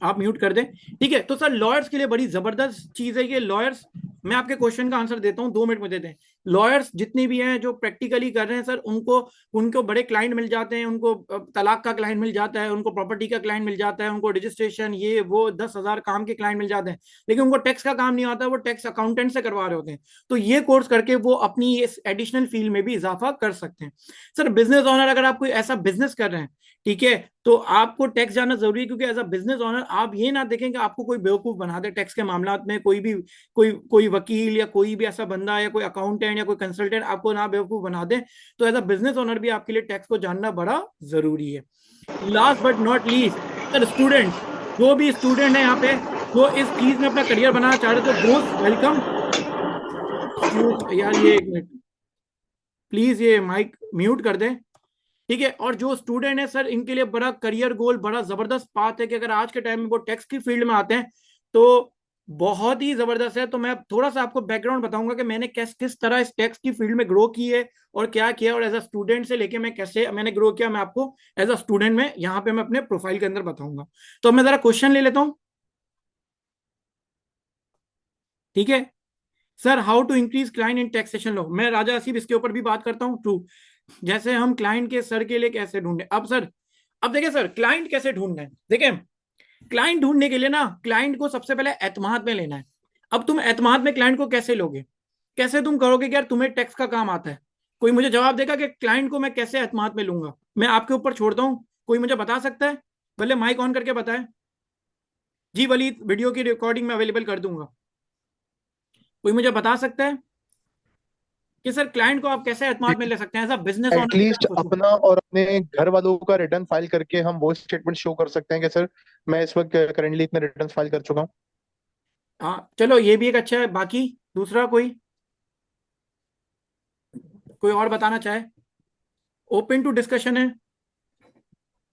आप म्यूट कर दें, ठीक है। तो सर लॉयर्स के लिए बड़ी जबरदस्त चीज है ये लॉयर्स। मैं आपके क्वेश्चन का आंसर देता हूं, 2 मिनट मुझे दें। लॉयर्स जितने भी हैं जो प्रैक्टिकली कर रहे हैं सर, उनको उनको बड़े क्लाइंट मिल जाते हैं, उनको तलाक का क्लाइंट मिल जाता है, उनको प्रॉपर्टी का क्लाइंट मिल जाता है, उनको रजिस्ट्रेशन ये वो 10,000 काम के क्लाइंट मिल जाते हैं, लेकिन उनको टैक्स का काम नहीं आता, वो टैक्स अकाउंटेंट से करवा रहे होते हैं। तो ये कोर्स करके वो अपनी इस एडिशनल फील्ड में भी इजाफा कर सकते हैं। सर बिजनेस ऑनर, अगर आप कोई ऐसा बिजनेस कर रहे हैं, ठीक है, तो आपको टैक्स जानना जरूरी है, क्योंकि एज अ बिजनेस ऑनर आप ये ना देखें कि आपको कोई बेवकूफ बना दे टैक्स के मामला में। कोई भी कोई वकील या कोई भी ऐसा बंदा या कोई अकाउंटेंट या कोई कंसल्टेंट आपको ना बेवकूफ बना दे। तो एज अ बिजनेस ऑनर भी आपके लिए टैक्स को जानना बड़ा जरूरी है। Last but not least, sir students, जो भी स्टूडेंट है यहाँ पे जो इस चीज में अपना करियर बनाना चाह रहे थे, मोस्ट वेलकम। यार ये एक मिनट प्लीज, ये माइक म्यूट कर दें, ठीक है। और जो स्टूडेंट है सर, इनके लिए बड़ा करियर गोल, बड़ा जबरदस्त पाथ है कि अगर आज के टाइम में वो टैक्स की फील्ड में आते हैं तो बहुत ही जबरदस्त है। तो मैं थोड़ा सा आपको बैकग्राउंड बताऊंगा कि मैंने किस किस तरह इस टैक्स की फील्ड में ग्रो की है और क्या किया, और एज अ स्टूडेंट से लेके मैं कैसे मैंने ग्रो किया, मैं आपको एज अ स्टूडेंट में यहाँ पे मैं अपने प्रोफाइल के अंदर बताऊंगा। तो मैं जरा क्वेश्चन ले लेता हूँ, ठीक है। Sir how to increase client in taxation law, मैं राजा आसिफ इसके ऊपर भी बात करता हूँ। ट्रू, जैसे हम क्लाइंट के सर के लिए कैसे ढूंढे। अब सर, अब देखिए सर, क्लाइंट कैसे ढूंढना है। देखिए, क्लाइंट ढूंढने के लिए ना, क्लाइंट को सबसे पहले एतमाद में लेना है। अब तुम एतमाद में क्लाइंट को कैसे लोगे, कैसे तुम करोगे कि यार तुम्हें टैक्स का काम आता है। कोई मुझे जवाब देगा कि क्लाइंट को मैं कैसे एतमाद में लूंगा। मैं आपके ऊपर छोड़ता हूं, कोई मुझे बता सकता है, भले माइक ऑन करके बताए। जी वलीद, वीडियो की रिकॉर्डिंग में अवेलेबल कर दूंगा। कोई मुझे बता सकता है कि सर क्लाइंट को आप कैसे एतमाद में ले सकते हैं एज अ बिजनेस ऑनर, अगर एटलीस्ट आप सोचो। अपना और अपने घर वालों का रिटर्न फाइल करके हम वो स्टेटमेंट शो कर सकते हैं कि सर मैं इस वक्त करेंटली इतने रिटर्न फाइल कर चुका हूँ। हाँ चलो, ये भी एक अच्छा है। बाकी दूसरा कोई, कोई और बताना चाहे, ओपन टू डिस्कशन है।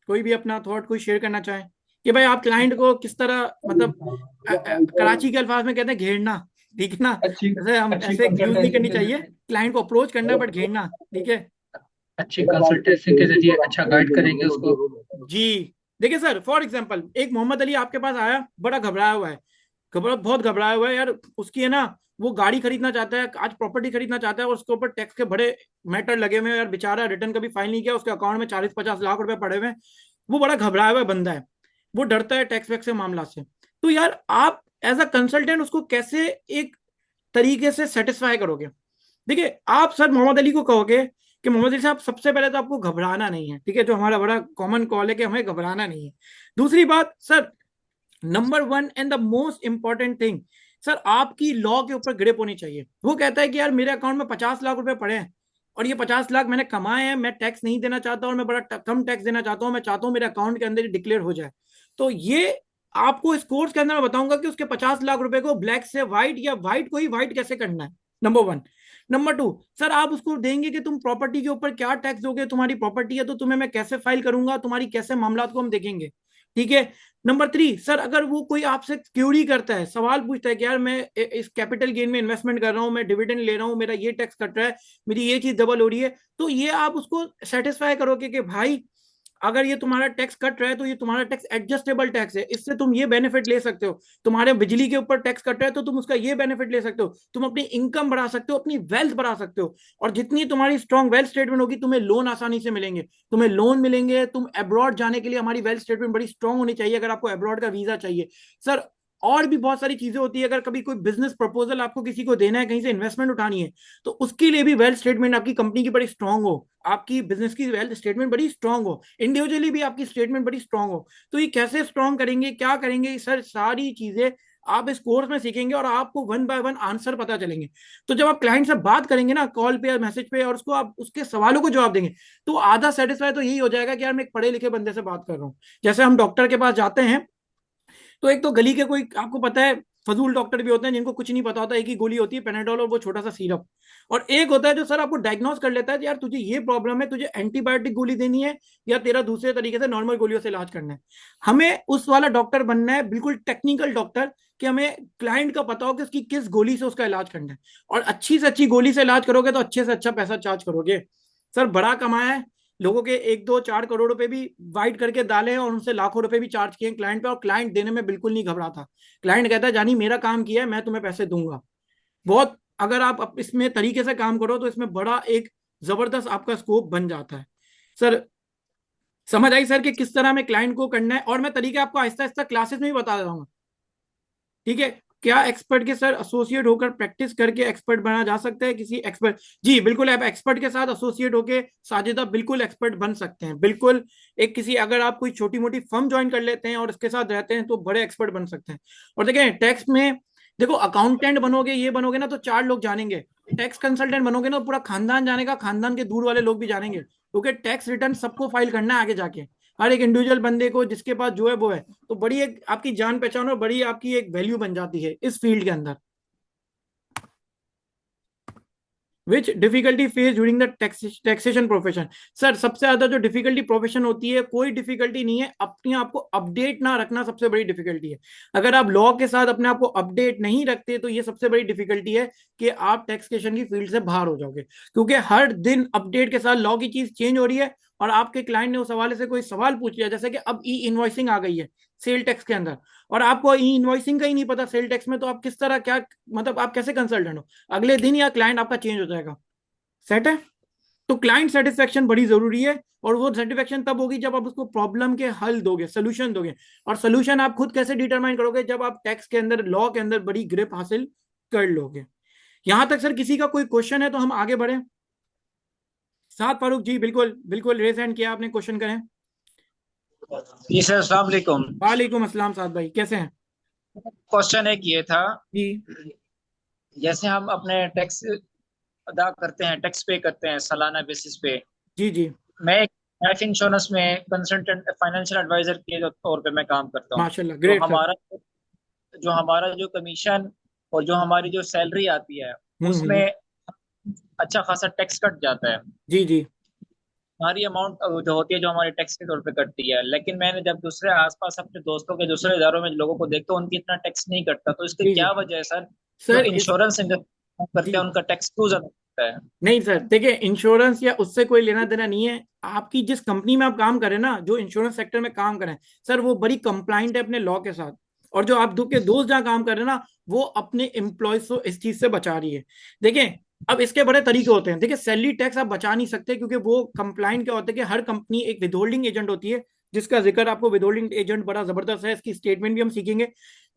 कोई भी अपना थॉट कोई शेयर करना चाहे कि भाई आप क्लाइंट को किस तरह, मतलब कराची के अल्फाज में कहते हैं घेरना, ठीक है ना। अच्छी जैसे हम अच्छी ऐसे यूज नहीं कंसल्टेंसी करनी के चाहिए, जरिए क्लाइंट को अप्रोच करना बट घेरना, ठीक है। अच्छी कंसल्टेंसी के जरिए अच्छा गाइड करेंगे उसको। जी, देखिए सर, फॉर एग्जांपल एक मोहम्मद अली आपके पास आया, बड़ा घबराया हुआ है, बहुत घबराया हुआ है यार। उसकी है ना, वो गाड़ी खरीदना चाहता है, आज प्रॉपर्टी खरीदना चाहता है, और उसके ऊपर टैक्स के बड़े मैटर लगे हुए हैं यार। बेचारा रिटर्न कभी फाइल नहीं किया, उसके अकाउंट में 40-50 लाख रुपए पड़े हुए हैं। वो बड़ा घबराया हुआ बंदा है, वो डरता है टैक्स वैक्स के मामला से। तो यार आप एज अ कंसल्टेंट उसको कैसे एक तरीके से सेटिस्फाई करोगे। देखिए, आप सर मोहम्मद अली को कहोगे कि मोहम्मद अली साहब, सबसे पहले तो आपको घबराना नहीं है, ठीक है, जो हमारा बड़ा कॉमन कॉल है कि हमें घबराना नहीं है। दूसरी बात sir, number one and the most important thing, sir आपकी लॉ के ऊपर ग्रिप होनी चाहिए। वो कहता है कि यार मेरे अकाउंट में 50 लाख रुपए पड़े हैं, और ये 50 लाख मैंने कमाए हैं, मैं टैक्स नहीं देना चाहता, और मैं बड़ा कम टैक्स देना चाहता हूँ, मैं चाहता हूँ मेरे अकाउंट के अंदर ही डिक्लेयर हो जाए। तो ये आपको इस कोर्स के अंदर मैं बताऊंगा कि उसके 50 लाख रुपए को ब्लैक से व्हाइट या व्हाइट को ही व्हाइट कैसे करना है, number one. Number two, sir आप उसको देंगे कि तुम प्रॉपर्टी के ऊपर क्या टैक्स दोगे, तुम्हारी प्रॉपर्टी है तो तुम्हें मैं कैसे फाइल करूंगा, तुम्हारी कैसे मामला को हम देखेंगे। ठीक है। नंबर 3, सर अगर वो कोई आपसे क्यूरी करता है, सवाल पूछता है कि यार मैं इस कैपिटल गेन में इन्वेस्टमेंट कर रहा हूं, मैं डिविडेंड ले रहा हूं, मेरा ये टैक्स कट रहा है, मेरी ये चीज डबल हो रही है, तो ये आप उसको सेटिस्फाई करोगे कि भाई अगर ये तुम्हारा टैक्स कट रहा है तो ये तुम्हारा टैक्स एडजस्टेबल टैक्स है, इससे तुम ये बेनिफिट ले सकते हो। तुम्हारे बिजली के ऊपर टैक्स कट रहा है तो तुम उसका ये बेनिफिट ले सकते हो, तुम अपनी इनकम बढ़ा सकते हो, अपनी वेल्थ बढ़ा सकते हो। और जितनी तुम्हारी स्ट्रॉन्ग वेल्थ स्टेटमेंट होगी, तुम्हें लोन आसानी से मिलेंगे, तुम्हें लोन मिलेंगे। तुम अब्रॉड जाने के लिए हमारी वेल्थ स्टेटमेंट बड़ी स्ट्रॉन्ग होनी चाहिए, अगर आपको अब्रॉड का वीजा चाहिए सर। और भी बहुत सारी चीजें होती है, अगर कभी कोई बिजनेस प्रपोजल आपको किसी को देना है, कहीं से इन्वेस्टमेंट उठानी है, तो उसके लिए भी वेल्थ स्टेटमेंट आपकी कंपनी की बड़ी स्ट्रांग हो, आपकी बिजनेस की वेल्थ स्टेटमेंट बड़ी स्ट्रांग हो, इंडिविजुअली भी आपकी स्टेटमेंट बड़ी स्ट्रांग हो। तो ये कैसे स्ट्रांग करेंगे, क्या करेंगे सर, सारी चीजें आप इस कोर्स में सीखेंगे और आपको वन बाय वन आंसर पता चलेंगे। तो जब आप क्लाइंट से बात करेंगे ना कॉल पे या मैसेज पे, और उसको आप उसके सवालों को जवाब देंगे, तो आधा सेटिस्फाई तो यही हो जाएगा कि यार मैं एक पढ़े लिखे बंदे से बात कर रहा हूँ। जैसे हम डॉक्टर के पास जाते हैं, तो एक तो गली के कोई आपको पता है फजूल डॉक्टर भी होते हैं जिनको कुछ नहीं पता होता, एक ही गोली होती है पेनाडोल और वो छोटा सा सिरप। और एक होता है जो सर आपको डायग्नोस कर लेता है कि यार तुझे ये प्रॉब्लम है, तुझे एंटीबायोटिक गोली देनी है या तेरा दूसरे तरीके से नॉर्मल गोलियों से इलाज करना है। हमें उस वाला डॉक्टर बनना है, बिल्कुल टेक्निकल डॉक्टर, कि हमें क्लाइंट का पता हो कि उसकी किस गोली से उसका इलाज करना है। और अच्छी से अच्छी गोली से इलाज करोगे तो अच्छे से अच्छा पैसा चार्ज करोगे। सर बड़ा कमाया है, लोगों के 1 2 4 करोड़ रुपए भी वाइट करके डाले और उनसे लाखों रुपए भी चार्ज किए क्लाइंट पे, और क्लाइंट देने में बिल्कुल नहीं घबराता। क्लाइंट कहता है जानी मेरा काम किया है, मैं तुम्हें पैसे दूंगा। बहुत अगर आप इसमें तरीके से काम करो तो इसमें बड़ा एक जबरदस्त आपका स्कोप बन जाता है। सर समझ आई सर कि किस तरह में क्लाइंट को करना है, और मैं तरीके आपको आहिस्ता आहिस्ता क्लासेस में भी बता दूंगा। ठीक है, क्या एक्सपर्ट के सर एसोसिएट होकर प्रैक्टिस करके एक्सपर्ट बना जा सकता है किसी एक्सपर्ट? जी बिल्कुल, आप एक्सपर्ट के साथ एसोसिएट होके साजिदा बिल्कुल एक्सपर्ट बन सकते हैं, बिल्कुल। एक किसी अगर आप कोई छोटी मोटी फर्म ज्वाइन कर लेते हैं और उसके साथ रहते हैं तो बड़े एक्सपर्ट बन सकते हैं। और देखें टैक्स में, देखो अकाउंटेंट बनोगे, ये बनोगे ना तो 4 लोग जानेंगे, टैक्स कंसल्टेंट बनोगे ना तो पूरा खानदान जानेगा, खानदान के दूर वाले लोग भी जानेंगे, क्योंकि टैक्स रिटर्न सबको फाइल करना है आगे जाके, हर एक इंडिविजुअल बंदे को जिसके पास जो है वो है। तो बड़ी एक आपकी जान पहचान और बड़ी आपकी एक वैल्यू बन जाती है इस फील्ड के अंदर। Which difficulty face during the taxation profession? Sir सबसे ज्यादा जो डिफिकल्टी प्रोफेशन होती है, कोई डिफिकल्टी नहीं है, अपने आप को अपडेट ना रखना सबसे बड़ी डिफिकल्टी है। अगर आप लॉ के साथ अपने आप को अपडेट नहीं रखते तो ये सबसे बड़ी डिफिकल्टी है कि आप टैक्सेशन की फील्ड से बाहर हो जाओगे, क्योंकि हर दिन अपडेट के साथ लॉ की चीज चेंज हो रही है। और आपके क्लाइंट ने उस हवाले से कोई सवाल पूछ लिया, जैसे कि अब ई इनवॉइसिंग आ गई है सेल टैक्स के अंदर, और आपको ई इनवॉइसिंग का ही नहीं पता सेल टैक्स में, तो आप किस तरह क्या, मतलब आप कैसे कंसल्टेंट हो? अगले दिन या क्लाइंट आपका चेंज हो जाएगा। सेट है? तो क्लाइंट सेटिस्फेक्शन बड़ी जरूरी है, और वो सेटिस्फेक्शन तब होगी जब आप उसको प्रॉब्लम के हल दोगे, सोल्यूशन दोगे। और सोल्यूशन आप खुद कैसे डिटरमाइन करोगे? जब आप टैक्स के अंदर, लॉ के अंदर बड़ी ग्रिप हासिल कर लोगे। यहां तक सर किसी का कोई क्वेश्चन है तो हम आगे बढ़े। साथ फारूक जी, बिल्कुल बिल्कुल, रेज हैंड किया आपने, क्वेश्चन करें। जी सर, अस्सलाम वालेकुम। वालेकुम अस्सलाम, साथ भाई कैसे हैं? क्वेश्चन एक ये था, जी जैसे हम अपने टैक्स अदा करते हैं, टैक्स पे करते हैं सालाना बेसिस पे। जी जी, मैं लाइफ इंश्योरेंस में कंसल्टेंट फाइनेंशियल एडवाइजर के तौर पे मैं काम करता हूँ। माशाल्लाह, तो ग्रेट सर। हमारा जो कमीशन और जो हमारी जो सैलरी आती है, हम्म। उसमें अच्छा खासा टैक्स कट जाता है। जी जी हमारी अमाउंट जो होती है, जो हमारे टैक्स के तौर पे कटती है, लेकिन मैंने जब दूसरे आसपास अपने दोस्तों के दूसरे इदारों में लोगों को देखता हूँ, उनकी इतना टैक्स नहीं कटता। तो इसकी जी क्या जी वजह है सर? जो सर इंश्योरेंस इंडस्ट्री करते हैं जी उनका टैक्स क्यों ज्यादा लगता है? नहीं सर, देखिए इंश्योरेंस या उससे कोई लेना देना नहीं है। आपकी जिस कंपनी में आप काम करें ना, जो इंश्योरेंस सेक्टर में काम करें सर, वो बड़ी कंप्लाइंट है अपने लॉ के साथ। और जो आप के दोस्त जहाँ काम कर रहे हैं ना, वो अपने एम्प्लॉयज को इस चीज से बचा रही है। देखिए अब इसके बड़े तरीके होते हैं। देखिए सैलरी टैक्स आप बचा नहीं सकते, क्योंकि वो कंप्लाइंट क्या होता है कि हर कंपनी एक विदहोल्डिंग एजेंट होती है, जिसका जिक्र आपको, विदहोल्डिंग एजेंट बड़ा जबरदस्त है, इसकी स्टेटमेंट भी हम सीखेंगे।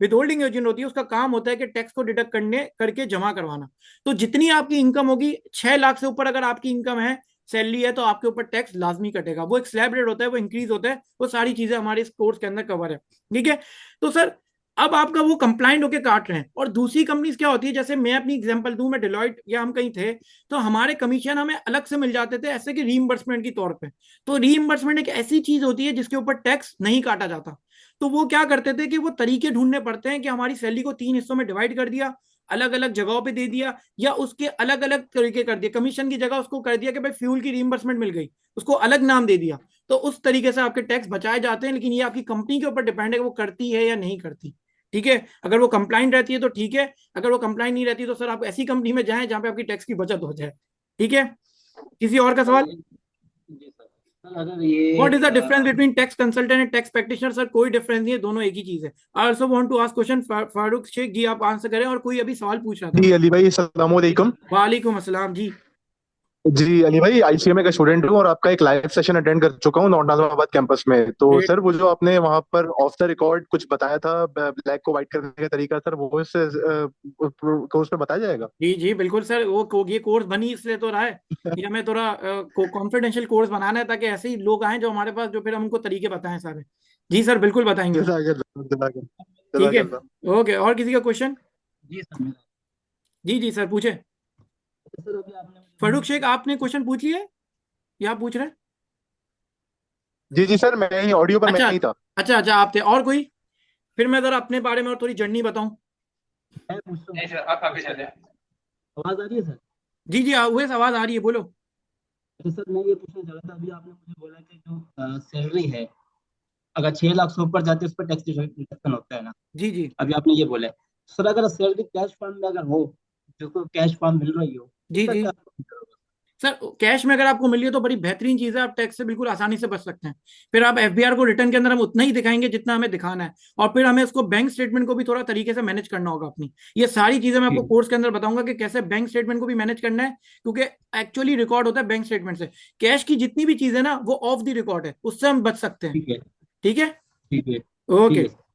विदहोल्डिंग एजेंट होती है, उसका काम होता है कि टैक्स को डिडक्ट करने करके जमा करवाना। तो जितनी आपकी इनकम होगी, 6 लाख से ऊपर अगर आपकी इनकम है, सैलरी है, तो आपके ऊपर टैक्स लाजमी कटेगा। वो एक स्लैब रेट होता है, वो इंक्रीज होता है, वो सारी चीजें हमारे इस कोर्स के अंदर कवर है। ठीक है, तो सर अब आपका वो कंप्लाइंट होके काट रहे हैं। और दूसरी कंपनीज क्या होती है, जैसे मैं अपनी एग्जांपल दूं, मैं डिलॉयट या हम कहीं थे, तो हमारे कमीशन हमें अलग से मिल जाते थे, ऐसे कि रीइंबर्समेंट की तौर पे। तो रीइंबर्समेंट एक ऐसी चीज होती है जिसके ऊपर टैक्स नहीं काटा जाता। तो वो क्या करते थे कि वो तरीके ढूंढने पड़ते हैं कि हमारी सैलरी को 3 हिस्सों में डिवाइड कर दिया, अलग अलग जगहों पे दे दिया, या उसके अलग अलग तरीके कर दिए, कमीशन की जगह उसको कर दिया कि भाई फ्यूल की रीइंबर्समेंट मिल गई, उसको अलग नाम दे दिया, तो उस तरीके से आपके टैक्स बचाए जाते हैं। लेकिन ये आपकी कंपनी के ऊपर डिपेंड है कि वो करती है या नहीं करती। ठीक है, अगर वो कंप्लाइंट रहती है तो ठीक है, अगर वो कंप्लाइंट नहीं रहती तो सर आप ऐसी कंपनी में जाएं जहां पे आपकी टैक्स की बचत हो जाए। ठीक है, किसी और का सर सवाल? जी सर अगर ये what is the difference between tax consultant and tax practitioner? Sir कोई डिफरेंस नहीं है, दोनों एक ही चीज है। I also want to ask question, Farooq Sheikh ji आप आंसर करें, और कोई अभी सवाल पूछ रहा था। जी अली भाई अस्सलाम वालेकुम। वालेकुम अस्सलाम जी। जी अली भाई, आईसीएमए का स्टूडेंट हूँ और आपका एक लाइव सेशन अटेंड कर चुका हूँ नॉर्थ नाजिमाबाद कैंपस में। तो ग्रेट। सर वो जो आपने वहाँ पर ऑफ द रिकॉर्ड कुछ बताया था ब्लैक को व्हाइट करने का तरीका, सर वो इस कोर्स में बताया जाएगा? जी जी बिल्कुल सर, ये कोर्स बनी इसलिए तो रहा है, ये हमें थोड़ा कॉन्फिडेंशियल कोर्स बनाना है, ताकि ऐसे ही लोग आए जो हमारे पास, जो फिर हम उनको तरीके बताएं सारे। जी सर बिल्कुल बताएंगे। जज़ाकल्लाह जज़ाकल्लाह ठीक है, जज़ाकल्लाह। ओके, और किसी का क्वेश्चन? जी सर मेरा जी जी सर पूछे। सर अभी आपने फारूक मुझे शेख आपने क्वेश्चन पूछ लिया है या आप पूछ रहे हैं? जी जी सर, मैं ही ऑडियो पर मैं अच्छा ही था। अच्छा अच्छा, आप थे, और कोई? फिर मैं जरा अपने बारे में और थोड़ी जर्नी बताऊं। मैं पूछता हूँ नहीं सर, आप आगे चले। आवाज आ रही है सर? जी जी वही आवाज आ रही है, बोलो। तो सर मैं ये पूछना चाह रहा था, अभी आपने मुझे बोला कि जो सैलरी है अगर 6 लाख से ऊपर जाते हैं उस पर टैक्स डिडक्शन होता है ना, जी जी अभी आपने ये बोला है। सर अगर सैलरी कैश फॉर्म में अगर हो, जिसको कैश फॉर्म मिल रही हो, जी उसका जी। क्या procedure होगा? सर कैश में अगर आपको मिली है तो बड़ी बेहतरीन चीज है, आप टैक्स से बिल्कुल आसानी से बच सकते हैं। फिर आप एफबीआर को रिटर्न के अंदर हम उतना ही दिखाएंगे जितना हमें दिखाना है, और फिर हमें उसको बैंक स्टेटमेंट को भी थोड़ा तरीके से मैनेज करना होगा अपनी। ये सारी चीजें मैं आपको ठीक कोर्स के अंदर बताऊंगा कि कैसे बैंक स्टेटमेंट को भी मैनेज करना है, क्योंकि एक्चुअली रिकॉर्ड होता है बैंक स्टेटमेंट से। कैश की जितनी भी चीजें ना वो ऑफ द रिकॉर्ड है, उससे हम बच सकते हैं। ठीक है। ठीक है, ठीक है। ठीक ओके, है सर।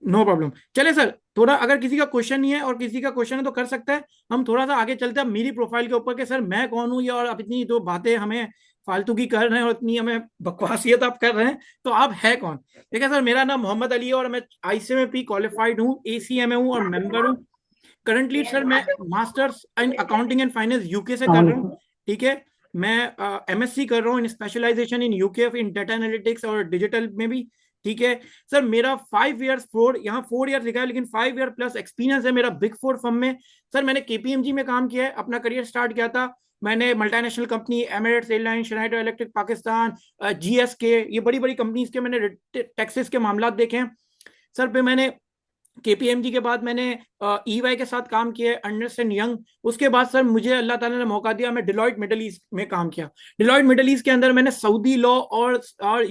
No problem. चले सर, थोड़ा अगर किसी का क्वेश्चन नहीं है और किसी का क्वेश्चन है तो कर सकता है, हम थोड़ा सा आगे चलते हैं मेरी प्रोफाइल के ऊपर कि सर मैं कौन हूँ ये, और आप इतनी जो बातें हमें फालतू की कर रहे हैं और इतनी हमें बकवासियत आप कर रहे हैं, तो आप है कौन? ठीक है सर, मेरा नाम मोहम्मद अली है और मैं आईसीएमपी क्वालिफाइड हूँ, एसीएमए हूँ और मेंबर हूँ। करंटली सर मैं masters in accounting and finance UK से कर रहा हूँ। ठीक है, मैं एमएससी कर रहा हूँ in specialization in UK in data analytics और डिजिटल में भी। ठीक है सर, मेरा 5 ईयर्स 4, यहाँ 4 ईयर लिखा है लेकिन 5 ईयर प्लस एक्सपीरियंस है मेरा बिग फोर फर्म में। सर मैंने केपीएमजी में काम किया है, अपना करियर स्टार्ट किया था मैंने multinational company Emirates airline, Schneider Electric Pakistan, GSK, ये बड़ी बड़ी कंपनीज के मैंने टैक्सेस के मामला देखे हैं। सर पे मैंने केपीएमजी के बाद मैंने ईवाई के साथ काम किया है, अर्नेस्ट एंड यंग। उसके बाद सर मुझे अल्लाह ताला ने मौका दिया, मैं डिलॉयट मिडल ईस्ट में काम किया। डिलॉयट मिडल ईस्ट के अंदर मैंने सऊदी लॉ और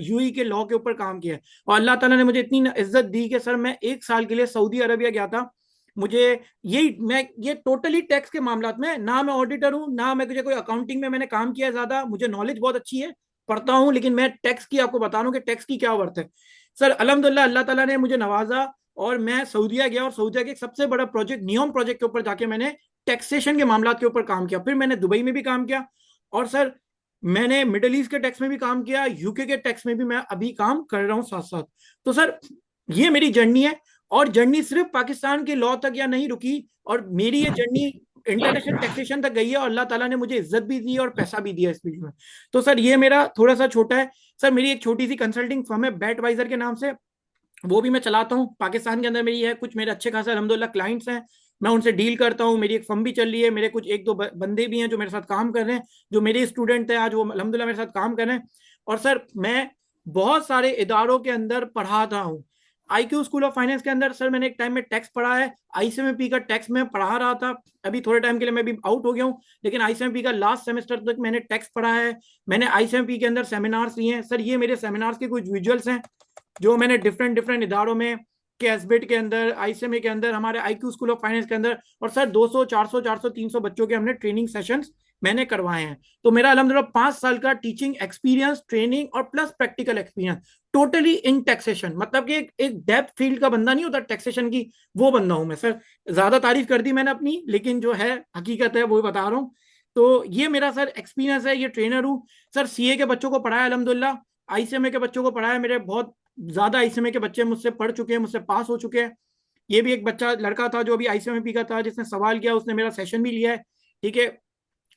यूई के लॉ के ऊपर काम किया, और अल्लाह ताला ने मुझे इतनी इज्जत दी कि सर मैं 1 साल के लिए सऊदी अरबिया गया था। मुझे ये टोटली टैक्स के मामला में, ना मैं ऑडिटर हूँ ना मैं कोई अकाउंटिंग में मैंने काम किया है ज्यादा, मुझे नॉलेज बहुत अच्छी है, पढ़ता हूँ, लेकिन मैं टैक्स की आपको बता रहा हूँ कि टैक्स की क्या वर्थ है। सर अल्हम्दुलिल्लाह अल्लाह ताला ने मुझे नवाजा, और मैं सऊदीया गया और सऊदीया के एक सबसे बड़ा प्रोजेक्ट नियोम प्रोजेक्ट के ऊपर जाके मैंने टैक्सेशन के मामला के ऊपर काम किया। फिर मैंने दुबई में भी काम किया, और सर मैंने मिडिल ईस्ट के टैक्स में भी काम किया, यूके के टैक्स में भी मैं अभी काम कर रहा हूँ साथ साथ। तो सर ये मेरी जर्नी है, और जर्नी सिर्फ पाकिस्तान के लॉ तक या नहीं रुकी, और मेरी ये जर्नी इंटरनेशनल टैक्सेशन तक गई है, और अल्लाह ताला ने मुझे इज्जत भी दी और पैसा भी दिया इस बीच में। तो सर ये मेरा थोड़ा सा छोटा है। सर मेरी एक छोटी सी कंसल्टिंग फर्म है बैटवाइजर के नाम से, वो भी मैं चलाता हूँ पाकिस्तान के अंदर। मेरी है कुछ मेरे अच्छे खासे अल्हम्दुलिल्लाह क्लाइंट्स हैं, मैं उनसे डील करता हूँ, मेरी एक फर्म भी चल रही है, मेरे कुछ एक दो बंदे भी हैं जो मेरे साथ काम कर रहे हैं, जो मेरे स्टूडेंट थे आज वो अल्हम्दुलिल्लाह मेरे साथ काम कर रहे हैं। और सर मैं बहुत सारे इदारों के अंदर पढ़ाता हूँ। आईक्यू स्कूल ऑफ फाइनेंस के अंदर सर मैंने एक टाइम में टैक्स पढ़ा है, आईसीएमपी का टैक्स में पढ़ा रहा था, अभी थोड़े टाइम के लिए मैं भी आउट हो गया हूँ, लेकिन आईसीएमपी का लास्ट सेमेस्टर तक मैंने टैक्स पढ़ा है। मैंने आईसीएमपी के अंदर सेमिनार्स लिए हैं। सर ये मेरे सेमिनार्स के कुछ विजुअल्स हैं जो मैंने डिफरेंट डिफरेंट इदारों में, के एसबीट के अंदर, आईसीएमए के अंदर, हमारे आईक्यू स्कूल ऑफ फाइनेंस के अंदर, और सर 200 400 400 300 बच्चों के हमने ट्रेनिंग सेशंस मैंने करवाए हैं। तो मेरा अल्हम्दुलिल्लाह 5 साल का टीचिंग एक्सपीरियंस, ट्रेनिंग और plus practical experience totally in taxation, मतलब कि एक डेप्थ फील्ड का बंदा नहीं होता टैक्सेशन की, वो बंदा हूं मैं सर। ज्यादा तारीफ कर दी मैंने अपनी, लेकिन जो है हकीकत है वो बता रहा हूँ। तो ये मेरा सर एक्सपीरियंस है, ये ट्रेनर हूँ सर। सीए के बच्चों को पढ़ाया अल्हम्दुलिल्लाह, आईसीएमए के बच्चों को पढ़ाया, मेरे बहुत ज्यादा आईसीएमए के बच्चे मुझसे पढ़ चुके हैं, मुझसे पास हो चुके हैं। ये भी एक बच्चा लड़का था जो अभी आईसीएमपी का था, जिसने सवाल किया, उसने मेरा सेशन भी लिया है। ठीक है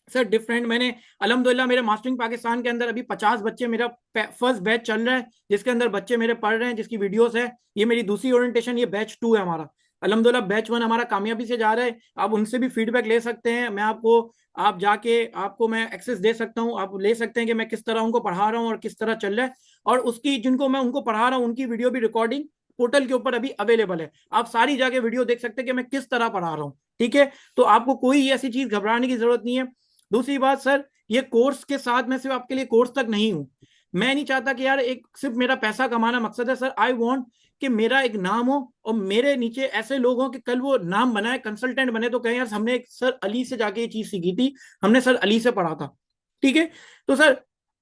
सर, डिफरेंट मैंने अल्हम्दुलिल्लाह मेरे मास्टरिंग पाकिस्तान के अंदर अभी 50 बच्चे, मेरा फर्स्ट बैच चल रहा है जिसके अंदर बच्चे मेरे पढ़ रहे हैं, जिसकी वीडियोस है। ये मेरी दूसरी ओरिएंटेशन, ये बैच 2 है हमारा। अल्हम्दुलिल्लाह बैच 1 हमारा कामयाबी से जा रहा है। आप उनसे भी फीडबैक ले सकते हैं, मैं आपको, आप जाके आपको मैं एक्सेस दे सकता हूँ, आप ले सकते हैं कि मैं किस तरह उनको पढ़ा रहा हूँ और किस तरह चल रहा है। और उसकी जिनको मैं उनको पढ़ा रहा हूँ उनकी वीडियो भी रिकॉर्डिंग पोर्टल के ऊपर अभी अवेलेबल है, आप सारी जाके वीडियो देख सकते हैं कि मैं किस तरह पढ़ा रहा हूँ। ठीक है, तो आपको कोई ऐसी चीज घबराने की जरूरत नहीं है। दूसरी बात सर, ये कोर्स के साथ मैं सिर्फ आपके लिए कोर्स तक नहीं हूं। मैं नहीं चाहता कि यार एक सिर्फ मेरा पैसा कमाना मकसद है सर, आई वॉन्ट कि मेरा एक नाम हो और मेरे नीचे ऐसे लोग हों कि कल वो नाम बनाए, कंसल्टेंट बने तो कहें यार हमने एक सर अली से जाके ये चीज सीखी थी, हमने सर अली से पढ़ा था। ठीक है, तो सर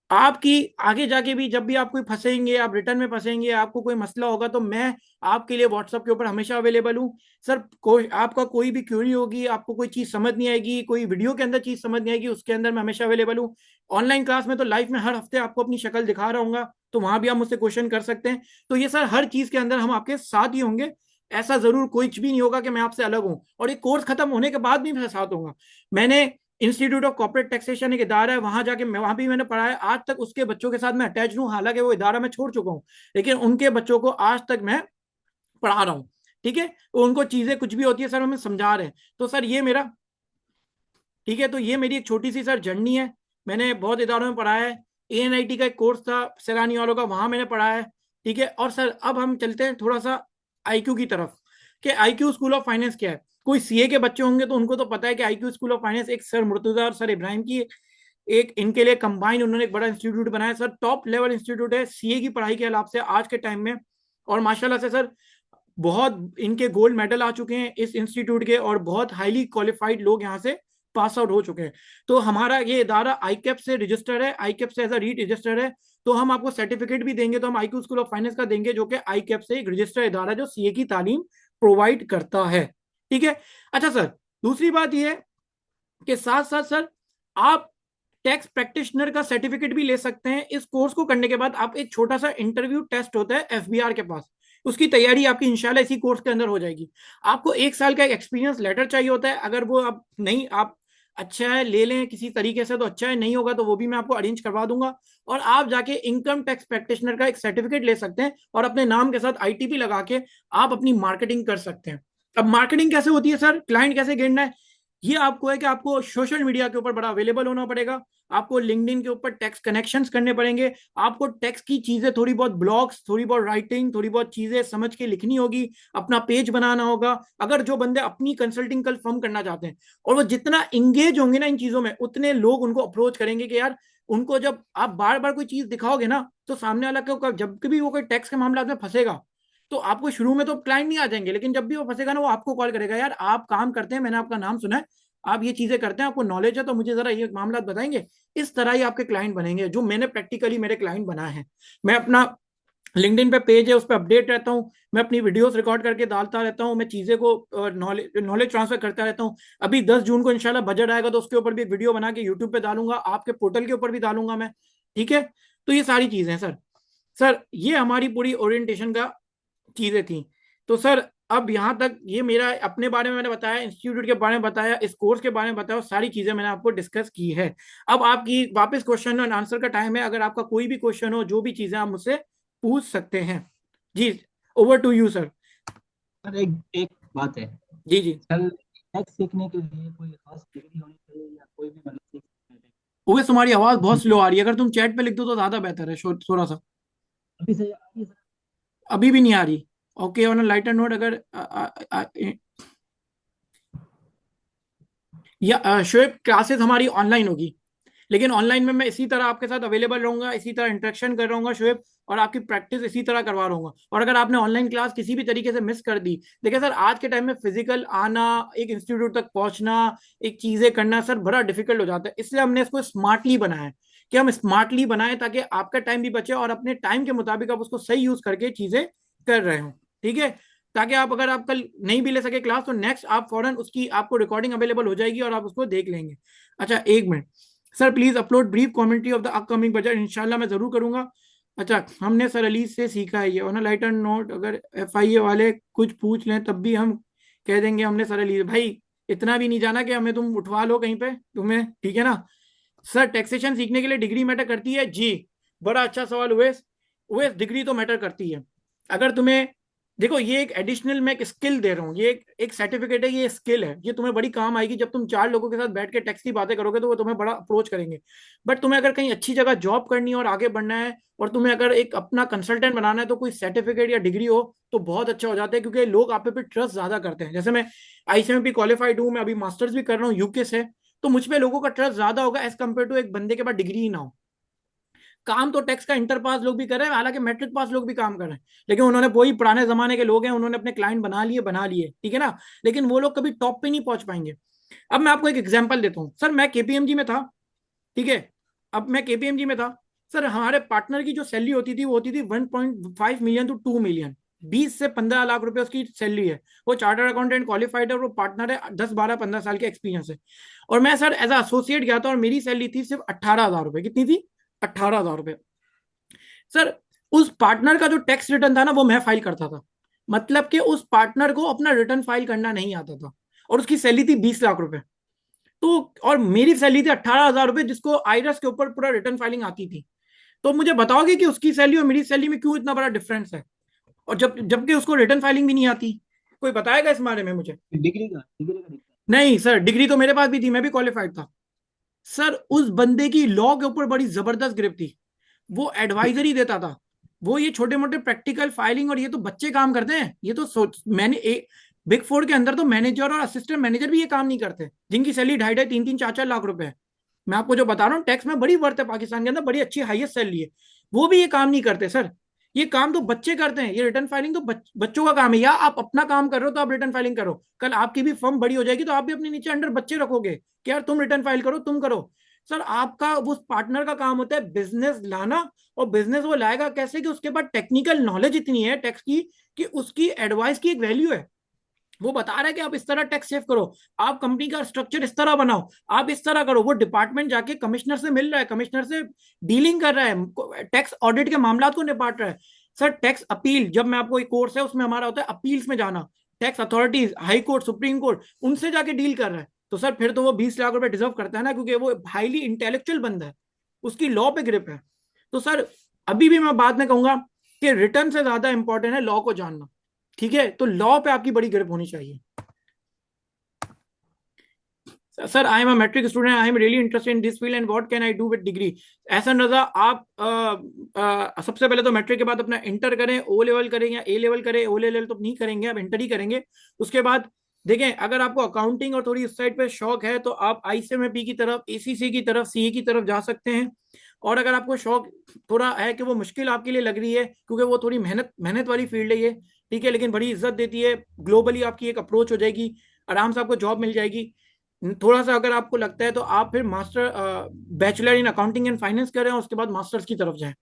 आपकी आगे जाके भी जब भी आप कोई फंसेंगे, आप रिटर्न में फंसेंगे, आपको कोई मसला होगा, तो मैं आपके लिए व्हाट्सएप के ऊपर हमेशा अवेलेबल हूँ सर। कोई आपका कोई भी क्वेरी होगी, आपको कोई चीज समझ नहीं आएगी, कोई वीडियो के अंदर चीज समझ नहीं आएगी, उसके अंदर मैं हमेशा अवेलेबल हूँ। ऑनलाइन क्लास में तो लाइव में हर हफ्ते आपको अपनी शक्ल दिखा रहा हूँ, तो वहां भी आप मुझसे क्वेश्चन कर सकते हैं। तो ये सर हर चीज के अंदर हम आपके साथ ही होंगे, ऐसा जरूर कोई भी नहीं होगा कि मैं आपसे अलग हूं। और ये कोर्स खत्म होने के बाद भी मैं साथ होऊंगा। मैंने इंस्टीट्यूट ऑफ कॉर्पोरेट टैक्सेशन एक इदारा है, वहां जाके मैं वहां भी मैंने पढ़ा है, आज तक उसके बच्चों के साथ मैं अटैच हूँ, हालांकि वो इदारा मैं छोड़ चुका हूँ, लेकिन उनके बच्चों को आज तक मैं पढ़ा रहा हूँ। ठीक है, तो उनको चीजें कुछ भी होती है सर हमें समझा रहे हैं। तो सर ये मेरा, ठीक है, तो ये मेरी एक छोटी सी सर जर्नी है। मैंने बहुत इदारों में पढ़ा है, ANIT का एक कोर्स था सैलानी वालों का, वहां मैंने पढ़ा है। ठीक है, और सर अब हम चलते हैं थोड़ा सा IQ की तरफ, कि IQ स्कूल ऑफ फाइनेंस क्या है। कोई CA के बच्चे होंगे तो उनको तो पता है कि IQ स्कूल ऑफ फाइनेंस एक सर मुर्तजा और सर इब्राहिम की एक इनके लिए कंबाइंड उन्होंने एक बड़ा इंस्टीट्यूट बनाया सर, टॉप लेवल इंस्टीट्यूट है CA की पढ़ाई के हिसाब से आज के टाइम में। और माशाल्लाह से सर बहुत इनके गोल्ड मेडल आ चुके हैं इस इंस्टीट्यूट के, और बहुत हाईली क्वालिफाइड लोग यहाँ से पास आउट हो चुके हैं। तो हमारा ये इदारा ICAP से रजिस्टर्ड है, ICAP से एज अ रीट रजिस्टर्ड है। तो हम आपको सर्टिफिकेट भी देंगे, तो हम IQ स्कूल ऑफ फाइनेंस का देंगे, जो कि ICAP से एक रजिस्टर्ड इदारा है जो CA की तालीम प्रोवाइड करता है। ठीक है, अच्छा सर, दूसरी बात यह है कि साथ साथ सर आप टैक्स प्रैक्टिशनर का सर्टिफिकेट भी ले सकते हैं। इस कोर्स को करने के बाद आप एक छोटा सा इंटरव्यू टेस्ट होता है FBR के पास, उसकी तैयारी आपकी इंशाल्लाह इसी कोर्स के अंदर हो जाएगी। आपको 1 साल का एक्सपीरियंस लेटर चाहिए होता है, अगर वो आप नहीं, आप अच्छा है ले लें किसी तरीके से तो अच्छा है, नहीं होगा तो वो भी मैं आपको अरेंज करवा दूंगा। और आप जाके इनकम टैक्स प्रैक्टिशनर का एक सर्टिफिकेट ले सकते हैं और अपने नाम के साथ ITP लगा के आप अपनी मार्केटिंग कर सकते हैं। अब मार्केटिंग कैसे होती है सर, क्लाइंट कैसे गिनना है, ये आपको है कि आपको सोशल मीडिया के ऊपर बड़ा अवेलेबल होना पड़ेगा, आपको लिंक्डइन के ऊपर टैक्स कनेक्शंस करने पड़ेंगे, आपको टैक्स की चीजें थोड़ी बहुत ब्लॉग्स, थोड़ी बहुत राइटिंग, थोड़ी बहुत चीजें समझ के लिखनी होगी, अपना पेज बनाना होगा। अगर जो बंदे अपनी कंसल्टिंग कल फर्म करना चाहते हैं और वो जितना इंगेज होंगे ना इन चीजों में, उतने लोग उनको अप्रोच करेंगे कि यार उनको जब आप बार बार कोई चीज दिखाओगे ना, तो सामने वाला को जब भी वो कोई टैक्स के मामला में फंसेगा, तो आपको शुरू में तो क्लाइंट नहीं आ जाएंगे, लेकिन जब भी वो फंसेगा ना, वो आपको कॉल करेगा, यार आप काम करते हैं, मैंने आपका नाम सुना है, आप ये चीजें करते हैं, आपको नॉलेज है, तो मुझे जरा ये मामला बताएंगे। इस तरह ही आपके क्लाइंट बनेंगे, जो मैंने प्रैक्टिकली मेरे क्लाइंट बनाए हैं। मैं अपना लिंक्डइन पे पेज है, उस पर अपडेट रहता हूँ, मैं अपनी वीडियोस रिकॉर्ड करके डालता रहता हूँ, मैं चीजें को नॉलेज ट्रांसफर करता रहता हूँ। अभी 10 जून को इंशाल्लाह बजट आएगा, तो उसके ऊपर भी एक वीडियो बना के यूट्यूब पे डालूंगा, आपके पोर्टल के ऊपर भी डालूंगा मैं। ठीक है, तो ये सारी चीजें हैं सर। सर ये हमारी पूरी ओरिएंटेशन का चीजें थी। तो सर अब यहाँ तक ये मेरा अपने बारे में मैंने बताया, इंस्टीट्यूट के बारे में बताया, इस कोर्स के बारे में बताया, सारी चीजें मैंने आपको डिस्कस की है। अब आपकी वापस क्वेश्चन एंड आंसर का टाइम है, अगर आपका कोई भी क्वेश्चन हो, जो भी चीजें आप मुझसे पूछ सकते हैं। जी, over to you sir. Sir एक एक बात है जी जी सर, टैक्स सीखने के लिए कोई खास डिग्री होनी चाहिए या कोई भी मतलब सीख सकते हैं? ओवे तुम्हारी आवाज बहुत स्लो आ रही है, अगर तुम चैट पे लिख दो तो ज्यादा बेहतर है, थोड़ा सा। अभी से आ रही है सर? अभी भी नहीं आ रही। ओके, ऑन लाइटर नोट, अगर या शोएब क्लासेस हमारी ऑनलाइन होगी, लेकिन ऑनलाइन में मैं इसी तरह आपके साथ अवेलेबल रहूंगा, इसी तरह इंटरेक्शन कर रहूंगा शोएब, और आपकी प्रैक्टिस इसी तरह करवा रहूंगा। और अगर आपने ऑनलाइन क्लास किसी भी तरीके से मिस कर दी, देखिए सर आज के टाइम में फिजिकल आना, एक इंस्टीट्यूट तक पहुंचना, एक चीजें करना सर बड़ा डिफिकल्ट हो जाता है, इसलिए हमने इसको स्मार्टली बनाया है, कि हम स्मार्टली बनाएं ताकि आपका टाइम भी बचे और अपने टाइम के मुताबिक आप उसको सही यूज करके चीजें कर रहे हो। ठीक है, ताकि आप अगर आप कल नहीं भी ले सके क्लास, तो नेक्स्ट आप फौरन उसकी आपको रिकॉर्डिंग अवेलेबल हो जाएगी और आप उसको देख लेंगे। अच्छा एक minute sir, please upload brief commentary of the upcoming budget, इंशाल्लाह मैं जरूर करूंगा। अच्छा, हमने सर अली से सीखा है ये, ऑन लाइटर नोट अगर FIA वाले कुछ पूछ लें तब भी हम कह देंगे हमने सर अली, भाई इतना भी नहीं जाना कि हमें तुम उठवा लो कहीं पे तुम्हें, ठीक है ना। सर टैक्सेशन सीखने के लिए डिग्री मैटर करती है जी, बड़ा अच्छा सवाल उवैस। उवैस डिग्री तो मैटर करती है, अगर तुम्हें देखो ये एक एडिशनल मैं एक स्किल दे रहा हूँ, ये एक सर्टिफिकेट है, ये स्किल है, ये तुम्हें बड़ी काम आएगी जब तुम 4 लोगों के साथ बैठ के टैक्स की बातें करोगे तो वो तुम्हें बड़ा अप्रोच करेंगे। बट तुम्हें अगर कहीं अच्छी जगह जॉब करनी है और आगे बढ़ना है और तुम्हें अगर एक अपना कंसल्टेंट बनाना है तो कोई सर्टिफिकेट या डिग्री हो तो बहुत अच्छा हो जाता है, क्योंकि लोग आप पे ट्रस्ट ज्यादा करते हैं। जैसे मैं ICMP क्वालिफाइड हूँ, मैं अभी मास्टर्स भी कर रहा हूँ यूके से, तो मुझ पे लोगों का ट्रस्ट ज्यादा होगा एज कम्पेयर टू एक बंदे के पास डिग्री ही ना हो। काम तो टैक्स का इंटर पास लोग भी कर रहे हैं, हालांकि मैट्रिक पास लोग भी काम कर रहे हैं, लेकिन उन्होंने वही पुराने जमाने के लोग हैं, उन्होंने अपने क्लाइंट बना लिए, ठीक है ना, लेकिन वो लोग कभी टॉप पे नहीं पहुंच पाएंगे। अब मैं आपको एक एग्जांपल देता हूं सर, मैं KPMG में था, ठीक है, अब मैं KPMG में था सर, हमारे पार्टनर की जो सैलरी होती थी वो होती थी 1.5 मिलियन टू 2 मिलियन, 20 से 15 लाख रुपए उसकी सैलरी है। वो चार्टर्ड अकाउंटेंट क्वालिफाइड है और वो पार्टनर है, 10 12 15 साल के एक्सपीरियंस है। और मैं सर एज एसोसिएट गया था और मेरी सैलरी थी सिर्फ 18,000 रुपए। कितनी थी? 18,000 रुपए। सर उस पार्टनर का जो टैक्स रिटर्न था ना वो मैं फाइल करता था, मतलब कि उस पार्टनर को अपना रिटर्न फाइल करना नहीं आता था, और उसकी सैलरी थी 20 लाख रुपए। तो और मेरी सैलरी थी 18,000 रुपए, जिसको आईरस के ऊपर पूरा रिटर्न फाइलिंग आती थी। तो मुझे बताओगे कि उसकी सैलरी और मेरी सैलरी में क्यों इतना बड़ा डिफरेंस है, और जबकि उसको रिटर्न फाइलिंग भी नहीं आती? कोई बताएगा इस बारे में मुझे? डिग्री का दिक्कत। नहीं सर, डिग्री तो मेरे पास भी थी, मैं भी क्वालिफाइड था। सर उस बंदे की लॉ के ऊपर बड़ी जबरदस्त ग्रिप थी, वो एडवाइजरी देता था, वो ये छोटे मोटे प्रैक्टिकल फाइलिंग, और ये तो बच्चे काम करते हैं, ये तो मैंने बिग फोर के अंदर तो मैनेजर और असिस्टेंट मैनेजर भी ये काम नहीं करते, जिनकी सैलरी 2.5 2 3 4 4 लाख रुपए है। मैं आपको जो बता रहा हूँ टैक्स में बड़ी वर्थ है, पाकिस्तान के अंदर बड़ी अच्छी हाईएस्ट सैलरी है, वो भी ये काम नहीं करते सर। ये काम तो बच्चे करते हैं, ये रिटर्न फाइलिंग तो बच्चों का काम है। या आप अपना काम कर रहे हो तो आप रिटर्न फाइलिंग करो, कल आपकी भी फर्म बड़ी हो जाएगी तो आप भी अपने नीचे अंडर बच्चे रखोगे कि यार तुम रिटर्न फाइल करो, तुम करो। सर आपका उस पार्टनर का काम होता है बिजनेस लाना, और बिजनेस वो लाएगा कैसे कि उसके पास टेक्निकल नॉलेज इतनी है टैक्स की कि उसकी एडवाइस की एक वैल्यू है। वो बता रहा है कि आप इस तरह टैक्स सेव करो, आप कंपनी का स्ट्रक्चर इस तरह बनाओ, आप इस तरह करो। वो डिपार्टमेंट जाके कमिश्नर से मिल रहा है, कमिश्नर से डीलिंग कर रहा है, टैक्स ऑडिट के मामला को निपट रहा है। सर टैक्स अपील, जब मैं आपको एक कोर्स है उसमें हमारा होता है अपील्स में जाना, tax authorities, high court, supreme court, उनसे जाके डील कर रहा है। तो सर फिर तो वो 20 लाख रुपए डिजर्व करता है ना, क्योंकि वो हाईली इंटेलेक्चुअल बंदा है, उसकी लॉ पे ग्रिप है। तो सर अभी भी मैं बाद में कहूंगा कि रिटर्न से ज्यादा इंपॉर्टेंट है लॉ को जानना, ठीक है? तो लॉ पे आपकी बड़ी ग्रिप होनी चाहिए। Sir I am a matric student, I am really interested in this field and what can I do with degree? Ahsan Raza, आप सबसे पहले तो मैट्रिक के बाद अपना इंटर करें, ओ लेवल करें या ए लेवल करें। ओ लेवल तो नहीं करेंगे, आप इंटर ही करेंगे। उसके बाद देखें, अगर आपको अकाउंटिंग और थोड़ी इस साइड पे शौक है तो आप ICMP की तरफ, ACC की तरफ, CA की तरफ जा सकते हैं। और अगर आपको शौक थोड़ा है कि वो मुश्किल आपके लिए लग रही है, क्योंकि वो थोड़ी मेहनत मेहनत वाली फील्ड है ये, ठीक है, लेकिन बड़ी इज्जत देती है, ग्लोबली आपकी एक अप्रोच हो जाएगी, आराम से आपको जॉब मिल जाएगी। थोड़ा सा अगर आपको लगता है तो आप फिर master bachelor in accounting and finance करें और उसके बाद मास्टर्स की तरफ जाएं।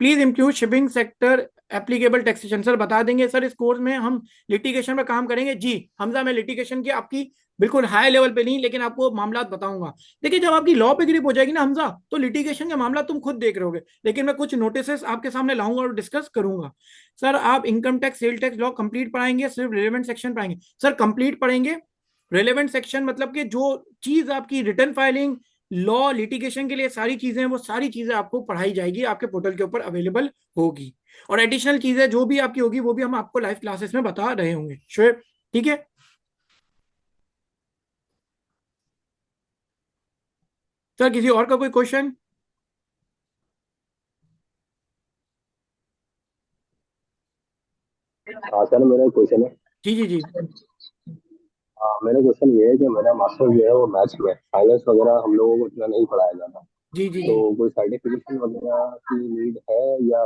Please include shipping sector applicable taxation. Sir बता देंगे सर, इस कोर्स में हम लिटिगेशन में काम करेंगे। जी हमजा, मैं लिटिगेशन की आपकी बिल्कुल हाई लेवल पे नहीं, लेकिन आपको मामला बताऊंगा। देखिए जब आपकी लॉ पे ग्रिप हो जाएगी ना हमजा, तो लिटिगेशन के मामला तुम खुद देख रहे होगे, लेकिन मैं कुछ नोटिस आपके सामने लाऊंगा और डिस्कस करूंगा। सर आप income tax, sale tax law complete पढ़ाएंगे, सिर्फ रिलेवेंट सेक्शन पढ़ाएंगे? सर कंप्लीट पढ़ेंगे। रेलेवेंट सेक्शन मतलब कि जो चीज आपकी रिटर्न फाइलिंग, लॉ, लिटिगेशन के लिए सारी चीजें, वो सारी चीजें आपको पढ़ाई जाएगी, आपके पोर्टल के ऊपर अवेलेबल होगी। और एडिशनल चीजें जो भी आपकी होगी वो भी हम आपको लाइव क्लासेस में बता रहे होंगे। शोएब ठीक है? सर किसी और का कोई क्वेश्चन? हाँ सर, मेरा क्वेश्चन है। जी जी जी मेरा क्वेश्चन ये है कि मेरा मास्टर जो है वो मैथ्स में, फाइनेंस वगैरह हम लोगों को इतना नहीं पढ़ाया जाता। जी जी तो जी कोई सर्टिफिकेशन वगैरह की नीड है या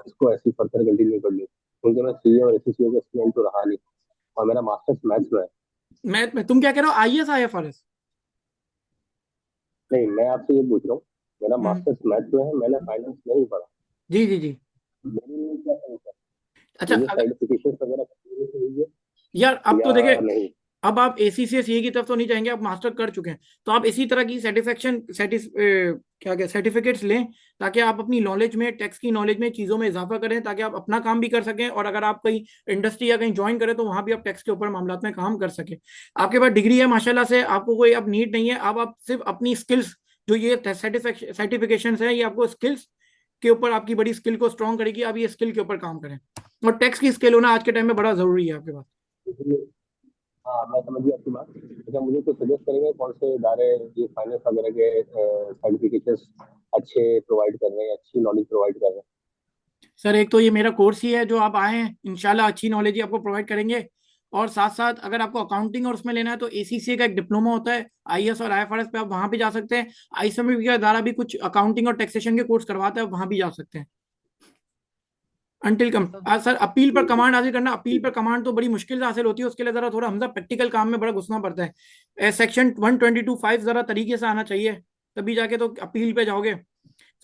इसको ऐसे फर्दर कंटिन्यू कर लूँ? क्योंकि मैं CA और SCCA का स्टूडेंट तो रहा नहीं, और मेरा मास्टर्स मैथ्स में है। मैथ में तुम क्या कह रहे हो, IAS IFRS? नहीं, मैं आपसे ये पूछ रहा हूँ, मेरा मास्टर्स मैथ्स में है, मैंने फाइनेंस नहीं पढ़ा। जी जी जी मेरे लिए क्या तरीका है? अच्छा मुझे अगर, सर्टिफिकेशन वगैरह करनी चाहिए यार अब तो या देखे, नहीं? अब आप ACCA CA की तरफ तो नहीं जाएंगे, आप मास्टर कर चुके हैं, तो आप इसी तरह की क्या क्या सर्टिफिकेट्स लें, ताकि आप अपनी नॉलेज में, टैक्स की नॉलेज में, चीज़ों में इजाफा करें, ताकि आप अपना काम भी कर सकें, और अगर आप कहीं इंडस्ट्री या कहीं ज्वाइन करें तो वहां भी आप टैक्स के ऊपर मामला में काम कर सकें। आपके पास डिग्री है माशाल्लाह से, आपको कोई अब नीड नहीं है। अब आप सिर्फ अपनी स्किल्स, जो ये सर्टिफिकेशन है, ये आपको स्किल्स के ऊपर, आपकी बड़ी स्किल को स्ट्रॉन्ग करेगी, आप ये स्किल के ऊपर काम करें। और टैक्स की स्केल होना आज के टाइम में बड़ा जरूरी है आपके पास। इसलिए हाँ, मैं समझ गया आपकी बात। अच्छा, मुझे कुछ सजेस्ट करेंगे कौन से इदारे ये फाइनेंस वगैरह के सर्टिफिकेशंस अच्छे प्रोवाइड कर रहे हैं, अच्छी नॉलेज प्रोवाइड कर रहे हैं? सर एक तो ये मेरा कोर्स ही है जो आप आए हैं, इंशाल्लाह अच्छी नॉलेज ही आपको प्रोवाइड करेंगे। और साथ साथ अगर आपको अकाउंटिंग और उसमें लेना है तो एसीसीए का एक डिप्लोमा होता है, आईएएस और आईएफआरएस पे आप वहां भी जा सकते हैं। आईसीएमआर का इदारा भी कुछ अकाउंटिंग और टैक्सेशन के कोर्स करवाता है, वहां भी जा सकते हैं। अंटिल कम सर अपील पर कमांड हासिल करना, अपील पर कमांड तो बड़ी मुश्किल से हासिल होती है, उसके लिए जरा थोड़ा हमजा प्रैक्टिकल काम में बड़ा घुसना पड़ता है। सेक्शन 122(5) जरा तरीके से आना चाहिए, तभी जाके तो अपील पे जाओगे।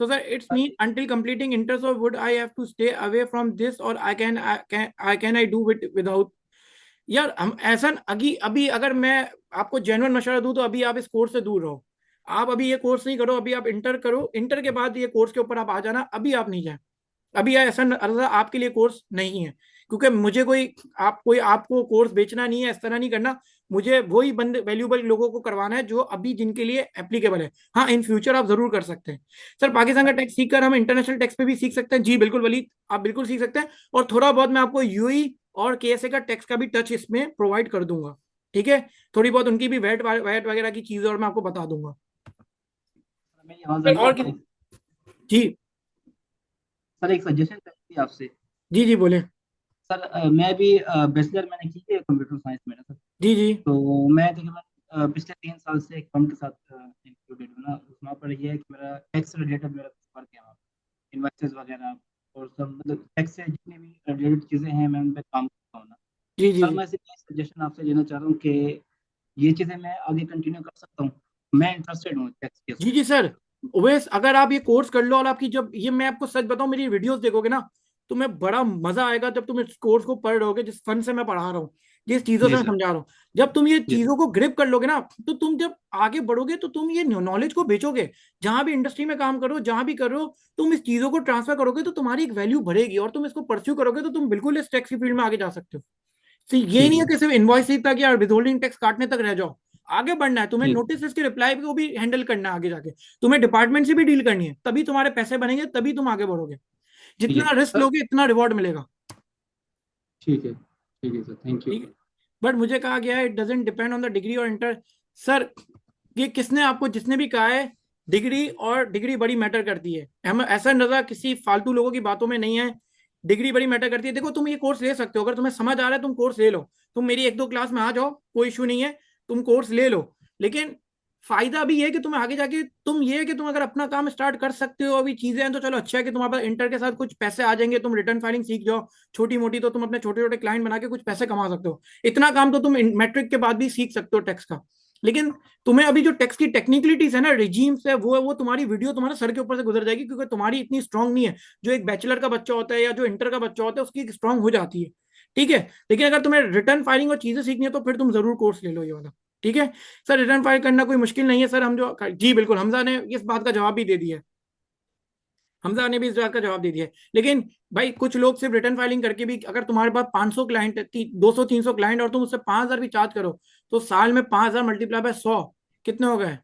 So sir, it's mean until completing inters or would I have to stay away from this or I do it without? यार हम ऐसा अभी अभी अगर मैं आपको जेन्युइन मशवरा दूं तो अभी आप इस कोर्स से दूर रहो। आप अभी ये कोर्स नहीं करो, अभी आप इंटर करो, इंटर के बाद ये कोर्स के ऊपर आप आ जाना, अभी आप नहीं जाए। अभी ऐसा आपके लिए कोर्स नहीं है, क्योंकि मुझे कोई आपको कोर्स बेचना नहीं है, इस तरह नहीं करना। मुझे वही बंद वैल्यूबल लोगों को करवाना है जो अभी जिनके लिए एप्लीकेबल है। हाँ, इन फ्यूचर आप जरूर कर सकते हैं। सर पाकिस्तान का टैक्स सीखकर हम इंटरनेशनल टैक्स पे भी सीख सकते हैं। जी बिल्कुल वलीद, आप बिल्कुल सीख सकते हैं। और थोड़ा बहुत मैं आपको यूई और केएसए का टैक्स का भी टच इसमें प्रोवाइड कर दूंगा, ठीक है। थोड़ी बहुत उनकी भी वैट वैट वगैरह की चीजें और मैं आपको बता दूंगा। मेरी आवाज आ रही है और आपको? जी सर एक सजेशन चाहिए थी आपसे। जी जी बोले। सर मैं भी बैचलर मैंने की है कंप्यूटर साइंस में सर। जी जी तो मैं तकरीबन पिछले 3 साल से एक फर्म के साथ इंक्लूडेड हूँ ना। वहाँ पर यह है कि मेरा टैक्स रिलेटेड मेरा वर्क है वहाँ पर, इन्वेस्टर्स वगैरह और सब मतलब टैक्स से जितनी भी रिलेटेड चीज़ें हैं मैं उन पर काम करता हूँ ना। जी जी सर जी मैं सिर्फ ये सजेशन आपसे लेना चाह रहा हूँ कि ये चीज़ें मैं आगे कंटिन्यू कर सकता हूँ। मैं इंटरेस्टेड हूँ टैक्स के जी उसमें। जी सर। ओवेस अगर आप ये कोर्स कर लो और आपकी जब ये मैं आपको सच बताऊं मेरी वीडियोस देखोगे ना, तुम्हें बड़ा मजा आएगा जब तुम इस कोर्स को पढ़ रहोगे, जिस फन से मैं पढ़ा रहा हूँ, जिस चीजों से जी मैं सर। समझा रहा हूँ। जब तुम ये जी चीजों को ग्रिप कर लोगे ना, तो तुम जब आगे बढ़ोगे तो तुम ये नॉलेज को बेचोगे। जहां भी इंडस्ट्री में काम करो, जहां भी करो, तुम इस चीजों को ट्रांसफर करोगे तो तुम्हारी एक वैल्यू बढ़ेगी और तुम इसको परस्यू करोगे तो तुम बिल्कुल इस टैक्स की फील्ड में आगे जा सकते हो। तो ये ठीक नहीं है है। कि सिर्फ इनवॉइस तक या विथहोल्डिंग टैक्स काटने तक रह जाओ। आगे बढ़ना है तुम्हें, ठीक। नोटिस के रिप्लाई को भी हैंडल करना है आगे जाके। तुम्हें डिपार्टमेंट से भी डील करनी है, तभी तुम्हारे पैसे बनेंगे, तभी तुम आगे बढ़ोगे। ठीक है जितना रिस्क सर। लोगे इतना रिवॉर्ड मिलेगा। ठीक है सर, थैंक यू। ठीक है। बट मुझे कहा गया है it doesn't depend on the degree और इंटर। सर ये किसने आपको जिसने भी कहा है, डिग्री और डिग्री बड़ी मैटर करती है, हम ऐसा नजर किसी फालतू लोगों की बातों में नहीं है। डिग्री बड़ी मैटर करती है। देखो तुम ये कोर्स ले सकते हो, अगर तुम्हें समझ आ रहा है तुम कोर्स ले लो। तुम मेरी एक दो क्लास में आ जाओ, कोई इशू नहीं है, तुम कोर्स ले लो। लेकिन फायदा भी है कि तुम्हें आगे जाके तुम ये है कि तुम अगर अपना काम स्टार्ट कर सकते हो, अभी चीजें हैं तो चलो अच्छा है कि तुम्हारे पास इंटर के साथ कुछ पैसे आ जाएंगे, तुम रिटर्न फाइलिंग सीख जाओ छोटी मोटी, तो तुम अपने छोटे छोटे क्लाइंट बना के कुछ पैसे कमा सकते हो। इतना काम तो तुम मैट्रिक के बाद भी सीख सकते हो टैक्स का। लेकिन तुम्हें अभी जो टैक्स की टेक्निकलिटीज है ना, रिजीम्स है, वो तुम्हारी वीडियो तुम्हारे सर के ऊपर से गुजर जाएगी, क्योंकि तुम्हारी इतनी स्ट्रांग नहीं है। जो एक बैचलर का बच्चा होता है या जो इंटर का बच्चा होता है उसकी स्ट्रांग हो जाती है, ठीक है। लेकिन अगर तुम्हें रिटर्न फाइलिंग और चीजें सीखनी है तो फिर तुम जरूर कोर्स ले लो ये वाला, ठीक है। सर रिटर्न फाइल करना कोई मुश्किल नहीं है सर, हम जो जी बिल्कुल, हमजा ने इस बात का जवाब भी दे दिया है। हमजा ने भी इस बात का जवाब दे दिया है। लेकिन भाई कुछ लोग सिर्फ रिटर्न फाइलिंग करके भी, अगर तुम्हारे पास 500 क्लाइंट, 200-300 क्लाइंट और तुम उससे 5,000 भी चार्ज करो, तो साल में 5,000 मल्टीप्लाई बाय 100 कितने हो गए?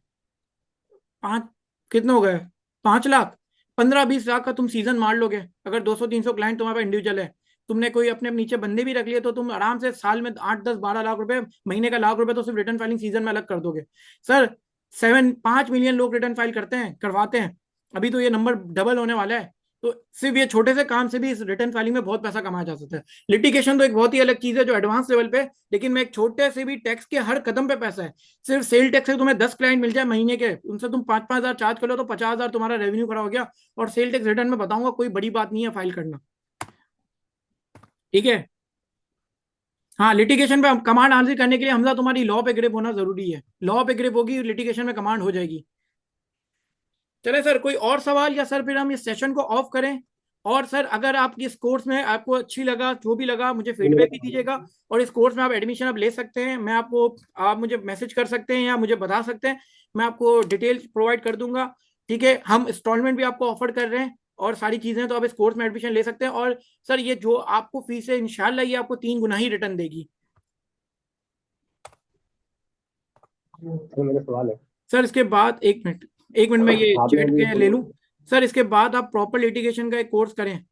पांच, कितने हो गए? 5 लाख। 15-20 लाख का तुम सीजन मार लोगे अगर 200-300 क्लाइंट तुम्हारे पास इंडिविजुअल है। तुमने कोई अपने नीचे बंदे भी रख लिए तो तुम आराम से साल में 8-10-12 लाख रुपए, महीने का लाख रुपए तो सिर्फ रिटर्न फाइलिंग सीजन में अलग कर दोगे। सर 5 मिलियन लोग रिटर्न फाइल करते हैं, करवाते हैं। अभी तो ये नंबर डबल होने वाला है। तो सिर्फ ये छोटे से काम से भी इस रिटर्न फाइलिंग में बहुत पैसा कमाया जा सकता है। लिटिगेशन तो एक बहुत ही अलग चीज है जो एडवांस लेवल पे, लेकिन मैं एक छोटे से भी टैक्स के हर कदम पे पैसा है। सिर्फ सेल टैक्स से तुम्हें 10 क्लाइंट मिल जाए महीने के, उनसे तुम 5-5 हजार चार्ज कर लो तो 50,000 तुम्हारा रेवेन्यू खड़ा हो गया। और सेल टैक्स रिटर्न में बताऊंगा कोई बड़ी बात नहीं है फाइल करना, ठीक है। हाँ लिटिगेशन पे कमांड आंसर करने के लिए हमजा तुम्हारी लॉ पे ग्रिप होना जरूरी है। लॉ पे ग्रिप होगी, लिटिगेशन में कमांड हो जाएगी। चले सर कोई और सवाल, या सर फिर हम इस सेशन को ऑफ करें? और सर अगर आपकी इस कोर्स में आपको अच्छी लगा, जो भी लगा मुझे फीडबैक भी दीजिएगा। और इस कोर्स में आप एडमिशन आप ले सकते हैं, मैं आपको, आप मुझे मैसेज कर सकते हैं या मुझे बता सकते हैं, मैं आपको डिटेल्स प्रोवाइड कर दूंगा, ठीक है। हम इंस्टॉलमेंट भी आपको ऑफर कर रहे हैं और सारी चीजें, तो आप इस कोर्स में एडमिशन ले सकते हैं। और सर ये जो आपको फीस है इंशाल्लाह ये आपको 3 गुना ही रिटर्न देगी। तो मेरा सवाल है, सर इसके बाद 1 मिनट, 1 मिनट में ये आपने चैट अभी के ले लूं। सर इसके बाद आप प्रॉपर लिटिगेशन का एक कोर्स करें,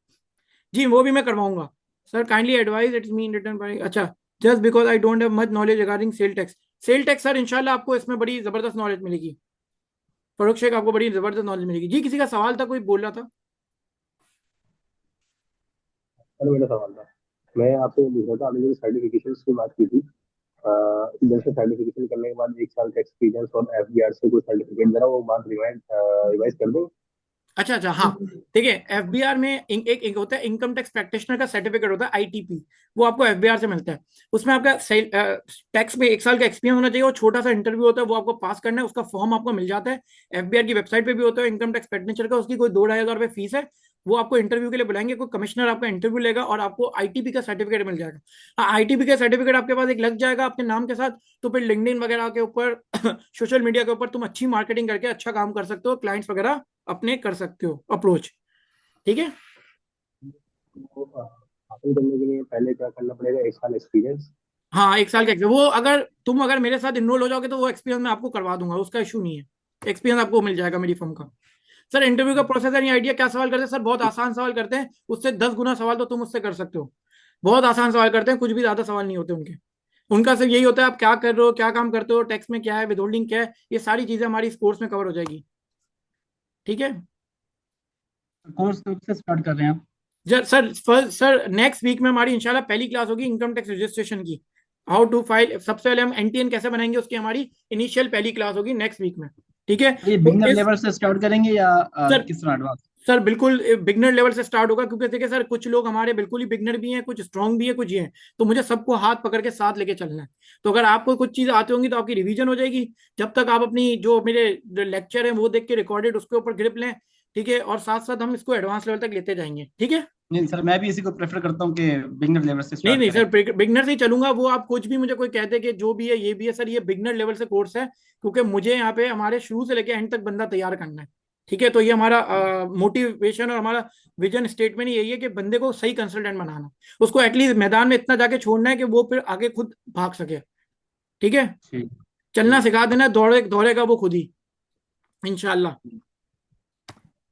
जी वो भी मैं करवाऊंगा। Sir kindly advise it's mean return by, अच्छा, just because I don't have much knowledge regarding sale tax. Sale tax sir इंशाल्लाह आपको इसमें बड़ी जबरदस्त नॉलेज मिलेगी, फरूख शेख आपको बड़ी जबरदस्त नॉलेज मिलेगी जी। किसी का सवाल था, कोई बोल रहा था? सर मेरा सवाल था, मैं आपसे ये पूछ रहा था, आपने जो सर्टिफिकेशन की बात की थी, जैसे सर्टिफिकेशन करने के बाद 1 साल का एक्सपीरियंस और एफबीआर से कोई सर्टिफिकेट, जरा वो बात रिवाइज कर दें। अच्छा अच्छा, हाँ, देखिए एफबीआर में एक होता है इनकम टैक्स प्रैक्टिशनर का सर्टिफिकेट होता है आईटीपी, वो आपको एफबीआर से मिलता है। उसमें आपका टैक्स में 1 साल का एक्सपीरियंस होना चाहिए, और छोटा सा इंटरव्यू होता है, वो आपको पास करना है, उसका फॉर्म आपको मिल जाता है। एफबीआर की वेबसाइट पे भी होता है इनकम टैक्स प्रैक्टिशनर का, उसकी कोई 2-2.5 हज़ार रुपये फीस है। वो आपको इंटरव्यू के लिए बुलाएंगे, कोई कमिश्नर आपका इंटरव्यू लेगा और आपको आईटीपी का सर्टिफिकेट मिल जाएगा। हाँ, आईटीपी का सर्टिफिकेट आपके पास एक लग जाएगा आपके नाम के साथ, तो फिर लिंक्डइन वगैरह के ऊपर सोशल मीडिया के ऊपर तुम अच्छी मार्केटिंग करके अच्छा काम कर सकते हो, क्लाइंट्स वगैरह अपने कर सकते हो अप्रोच। ठीक है, वो हासिल करने के लिए पहले क्या करना पड़ेगा, 1 साल एक्सपीरियंस? हाँ 1 साल का वो अगर मेरे साथ इनरोल हो जाओगे तो वो एक्सपीरियंस मैं आपको करवा दूंगा, उसका इशू नहीं है, एक्सपीरियंस आपको मिल जाएगा मेरी फर्म का। सर इंटरव्यू का प्रोसेस है, आइडिया क्या सवाल करते हैं सर? बहुत आसान सवाल करते हैं, उससे 10 गुना सवाल तो तुम उससे कर सकते हो। बहुत आसान सवाल करते हैं, कुछ भी ज्यादा सवाल नहीं होते उनके। उनका सिर्फ यही होता है आप क्या कर रहे हो, क्या काम करते हो, टैक्स में क्या है, विदहोल्डिंग क्या है, ये सारी चीजें हमारी इस कोर्स में कवर हो जाएगी। ठीक है कोर्स कब से स्टार्ट कर रहे हैं आप? सर नेक्स्ट वीक में हमारी इंशाल्लाह पहली क्लास होगी इनकम टैक्स रजिस्ट्रेशन की। हाउ टू फाइल, सबसे पहले हम एनटीएन कैसे बनाएंगे उसकी हमारी इनिशियल पहली क्लास होगी नेक्स्ट वीक में। ठीक है, ये तो बिगनर इस लेवल से स्टार्ट करेंगे या सर किस तरह एडवांस? सर बिल्कुल बिगनर लेवल से स्टार्ट होगा, क्योंकि देखिए सर कुछ लोग हमारे बिल्कुल ही बिगनर भी हैं, कुछ स्ट्रांग भी है, कुछ ये हैं, तो मुझे सबको हाथ पकड़ के साथ लेके चलना है। तो अगर आपको कुछ चीज आती होंगी तो आपकी रिवीजन हो जाएगी, जब तक आप अपनी जो मेरे लेक्चर है वो देख के रिकॉर्डेड उसके ऊपर ग्रिप लें। ठीक है, और साथ साथ हम इसको एडवांस लेवल तक लेते जाएंगे। ठीक है, नहीं सर, मैं भी इसी को प्रेफर करता हूँ कि बिगनर लेवल से नहीं स्टार्ट नहीं करें। सर, बिगनर से ही चलूंगा। वो आप कुछ भी मुझे कोई कहते कि जो भी है ये भी है, सर ये बिगनर लेवल से कोर्स है, क्योंकि मुझे यहाँ पे हमारे शुरू से लेके एंड तक बंदा तैयार करना है। ठीक है, तो ये हमारा मोटिवेशन और हमारा विजन स्टेटमेंट यही है कि बंदे को सही कंसल्टेंट बनाना, उसको एटलीस्ट मैदान में इतना जाके छोड़ना है कि वो फिर आगे खुद भाग सके। ठीक है, ठीक। चलना सिखा देना, दौड़ेगा वो खुद ही इंशाल्लाह।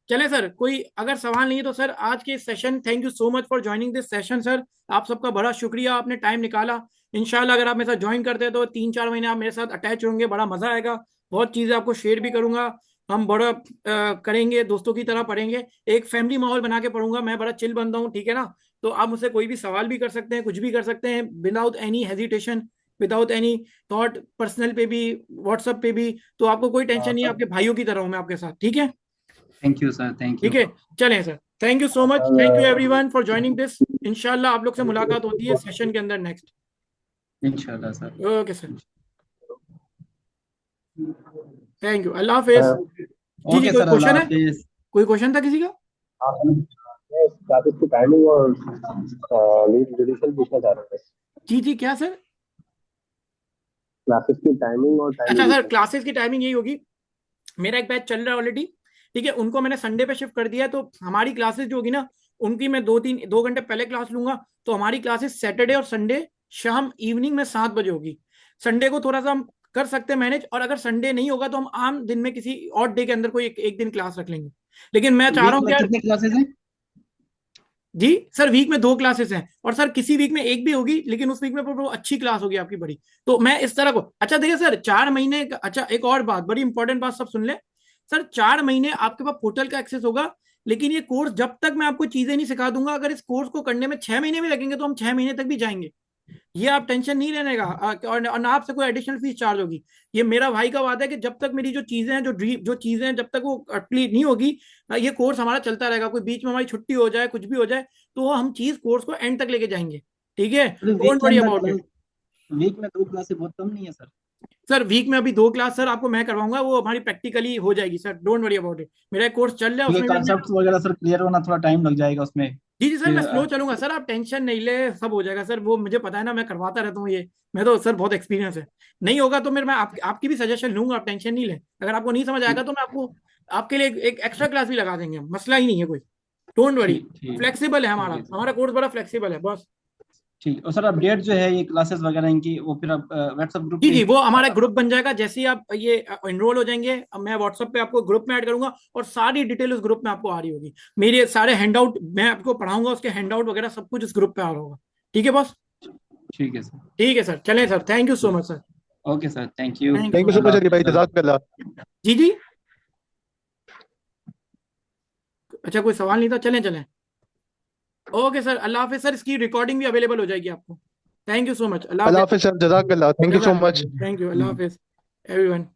चले सर, कोई अगर सवाल नहीं है तो सर आज के session, thank you so much for joining this session sir. आप सबका बड़ा शुक्रिया, आपने टाइम निकाला। इंशाल्लाह अगर आप मेरे साथ ज्वाइन करते हैं तो 3-4 महीने आप मेरे साथ अटैच होंगे, बड़ा मजा आएगा। बहुत चीजें आपको शेयर भी करूंगा, हम बड़ा करेंगे, दोस्तों की तरह पढ़ेंगे, एक फैमिली माहौल बना के पढ़ूंगा। मैं बड़ा चिल बंदा हूँ, ठीक है ना? तो आप मुझसे कोई भी सवाल भी कर सकते हैं, कुछ भी कर सकते हैं, without any hesitation, without any thought, personal पे भी, व्हाट्सएप पे भी। तो आपको कोई टेंशन नहीं है, सर आपके भाइयों की तरह हूँ मैं आपके साथ। ठीक है, थैंक यू सर, थैंक ठीक यू। है, चलें sir, thank you so much, thank you sir everyone for joining this. इंशाल्लाह आप लोग से मुलाकात होती है सेशन के अंदर नेक्स्ट। इंशाल्लाह sir. Okay sir, thank you, अल्लाह हाफिज। जी जी, ओके कोई सर, अल्लाह क्वेश्चन है? हाफिज। कोई क्वेश्चन था किसी का? क्लासेस की टाइमिंग और लीड ड्यूरेशन पूछना चाह रहे थे। जी जी, क्या सर? क्लासेस की टाइमिंग और टाइम अच्छा सर, ड्यूरेशन। क्लासेस की टाइमिंग यही होगी, मेरा एक बैच चल रहा है ऑलरेडी। ठीक है, उनको मैंने संडे पे शिफ्ट कर दिया है, तो हमारी क्लासेस जो होगी ना, उनकी मैं 2 घंटे पहले क्लास लूंगा। तो हमारी क्लासेस सैटरडे और संडे शाम इवनिंग में 7 बजे होगी। संडे को थोड़ा सा हम कर सकते हैं मैनेज, और अगर संडे नहीं होगा तो हम आम दिन में किसी और डे के अंदर कोई एक दिन क्लास रख लेंगे। लेकिन मैं चाह रहा वीक हूँ कि में यार, कितने क्लासेस हैं? जी सर वीक में 2 क्लासेस हैं, और सर किसी वीक में एक भी होगी, लेकिन उस वीक में वो अच्छी क्लास होगी आपकी बड़ी। तो मैं इस तरह को, अच्छा देखिए सर 4 महीने अच्छा एक और बात, बड़ी इंपॉर्टेंट बात सब सुन ले। सर 4 महीने आपके पास पोर्टल का एक्सेस होगा, लेकिन ये कोर्स जब तक मैं आपको चीजें नहीं सिखा दूंगा, अगर इस कोर्स को करने में 6 महीने भी लगेंगे तो हम 6 महीने तक भी जाएंगे। ये आप टेंशन नहीं लेने का, और ना आपसे कोई एडिशनल फीस चार्ज होगी। ये मेरा भाई का वादा है कि जब तक मेरी जो चीजें हैं, जो चीजें हैं, जब तक वो कंप्लीट नहीं होगी, ये कोर्स हमारा चलता रहेगा। कोई बीच में हमारी छुट्टी हो जाए, कुछ भी हो जाए, तो हम चीज कोर्स को एंड तक लेके जाएंगे। ठीक है, वीक डोंट के वरी अंदर अबाउट इट। वीक में 2 क्लासेस बहुत कम नहीं है सर? सर वीक में अभी 2 क्लास सर आपको मैं करवाऊंगा, वो हमारी प्रैक्टिकली हो जाएगी sir, don't worry about it. मेरा एक कोर्स चल रहा है, क्योंकि उसमें भी हमने, कॉन्सेप्ट्स वगैरह सर क्लियर होना थोड़ा टाइम लग जाएगा उसमें। जी जी सर, मैं फिर स्लो चलूंगा सर, आप टेंशन नहीं ले, सब हो जाएगा सर। वो मुझे पता है ना, मैं करवाता रहता हूँ ये, मैं तो सर बहुत एक्सपीरियंस है। नहीं होगा तो मैं आपकी भी सजेशन लूंगा, आप टेंशन नहीं ले। अगर आपको नहीं समझ आएगा तो मैं आपको आपके लिए एक एक्स्ट्रा क्लास भी लगा देंगे हम, मसला ही नहीं है कोई, डोंट वरी। ठीक ठीक फ्लेक्सिबल है ठीक हमारा है सर। हमारा कोर्स बड़ा फ्लेक्सिबल है बस। ठीक। और सर अपडेट जो है ये क्लासेस वगैरह इनकी, वो फिर आप व्हाट्सएप ग्रुप जी पे जी, वो हमारा ग्रुप बन जाएगा जैसे ही आप ये एनरोल हो जाएंगे, अब मैं व्हाट्सएप पे आपको ग्रुप में ऐड करूंगा और सारी डिटेल उस ग्रुप में आपको आ रही होगी। मेरे सारे हैंडआउट मैं आपको पढ़ाऊंगा, उसके हैंडआउट वगैरह सब कुछ उस ग्रुप पे आ रहा होगा। ठीक है बॉस? ठीक है सर। ठीक है सर, चलें sir, thank you so much sir. Okay sir, thank you. Thank you thank so you so much. Much Ali भाई, सर। जज़ाकल्लाह। जी जी, अच्छा कोई सवाल नहीं था, चलें चलें। ओके सर, अल्लाह हाफिज सर, इसकी रिकॉर्डिंग भी अवेलेबल हो जाएगी आपको। Thank you so much, Allah Allah हाफिज। हाफिज सर, जज़ाकल्लाह, thank you so much. Thank you, अल्लाह हाफिज एवरीवन।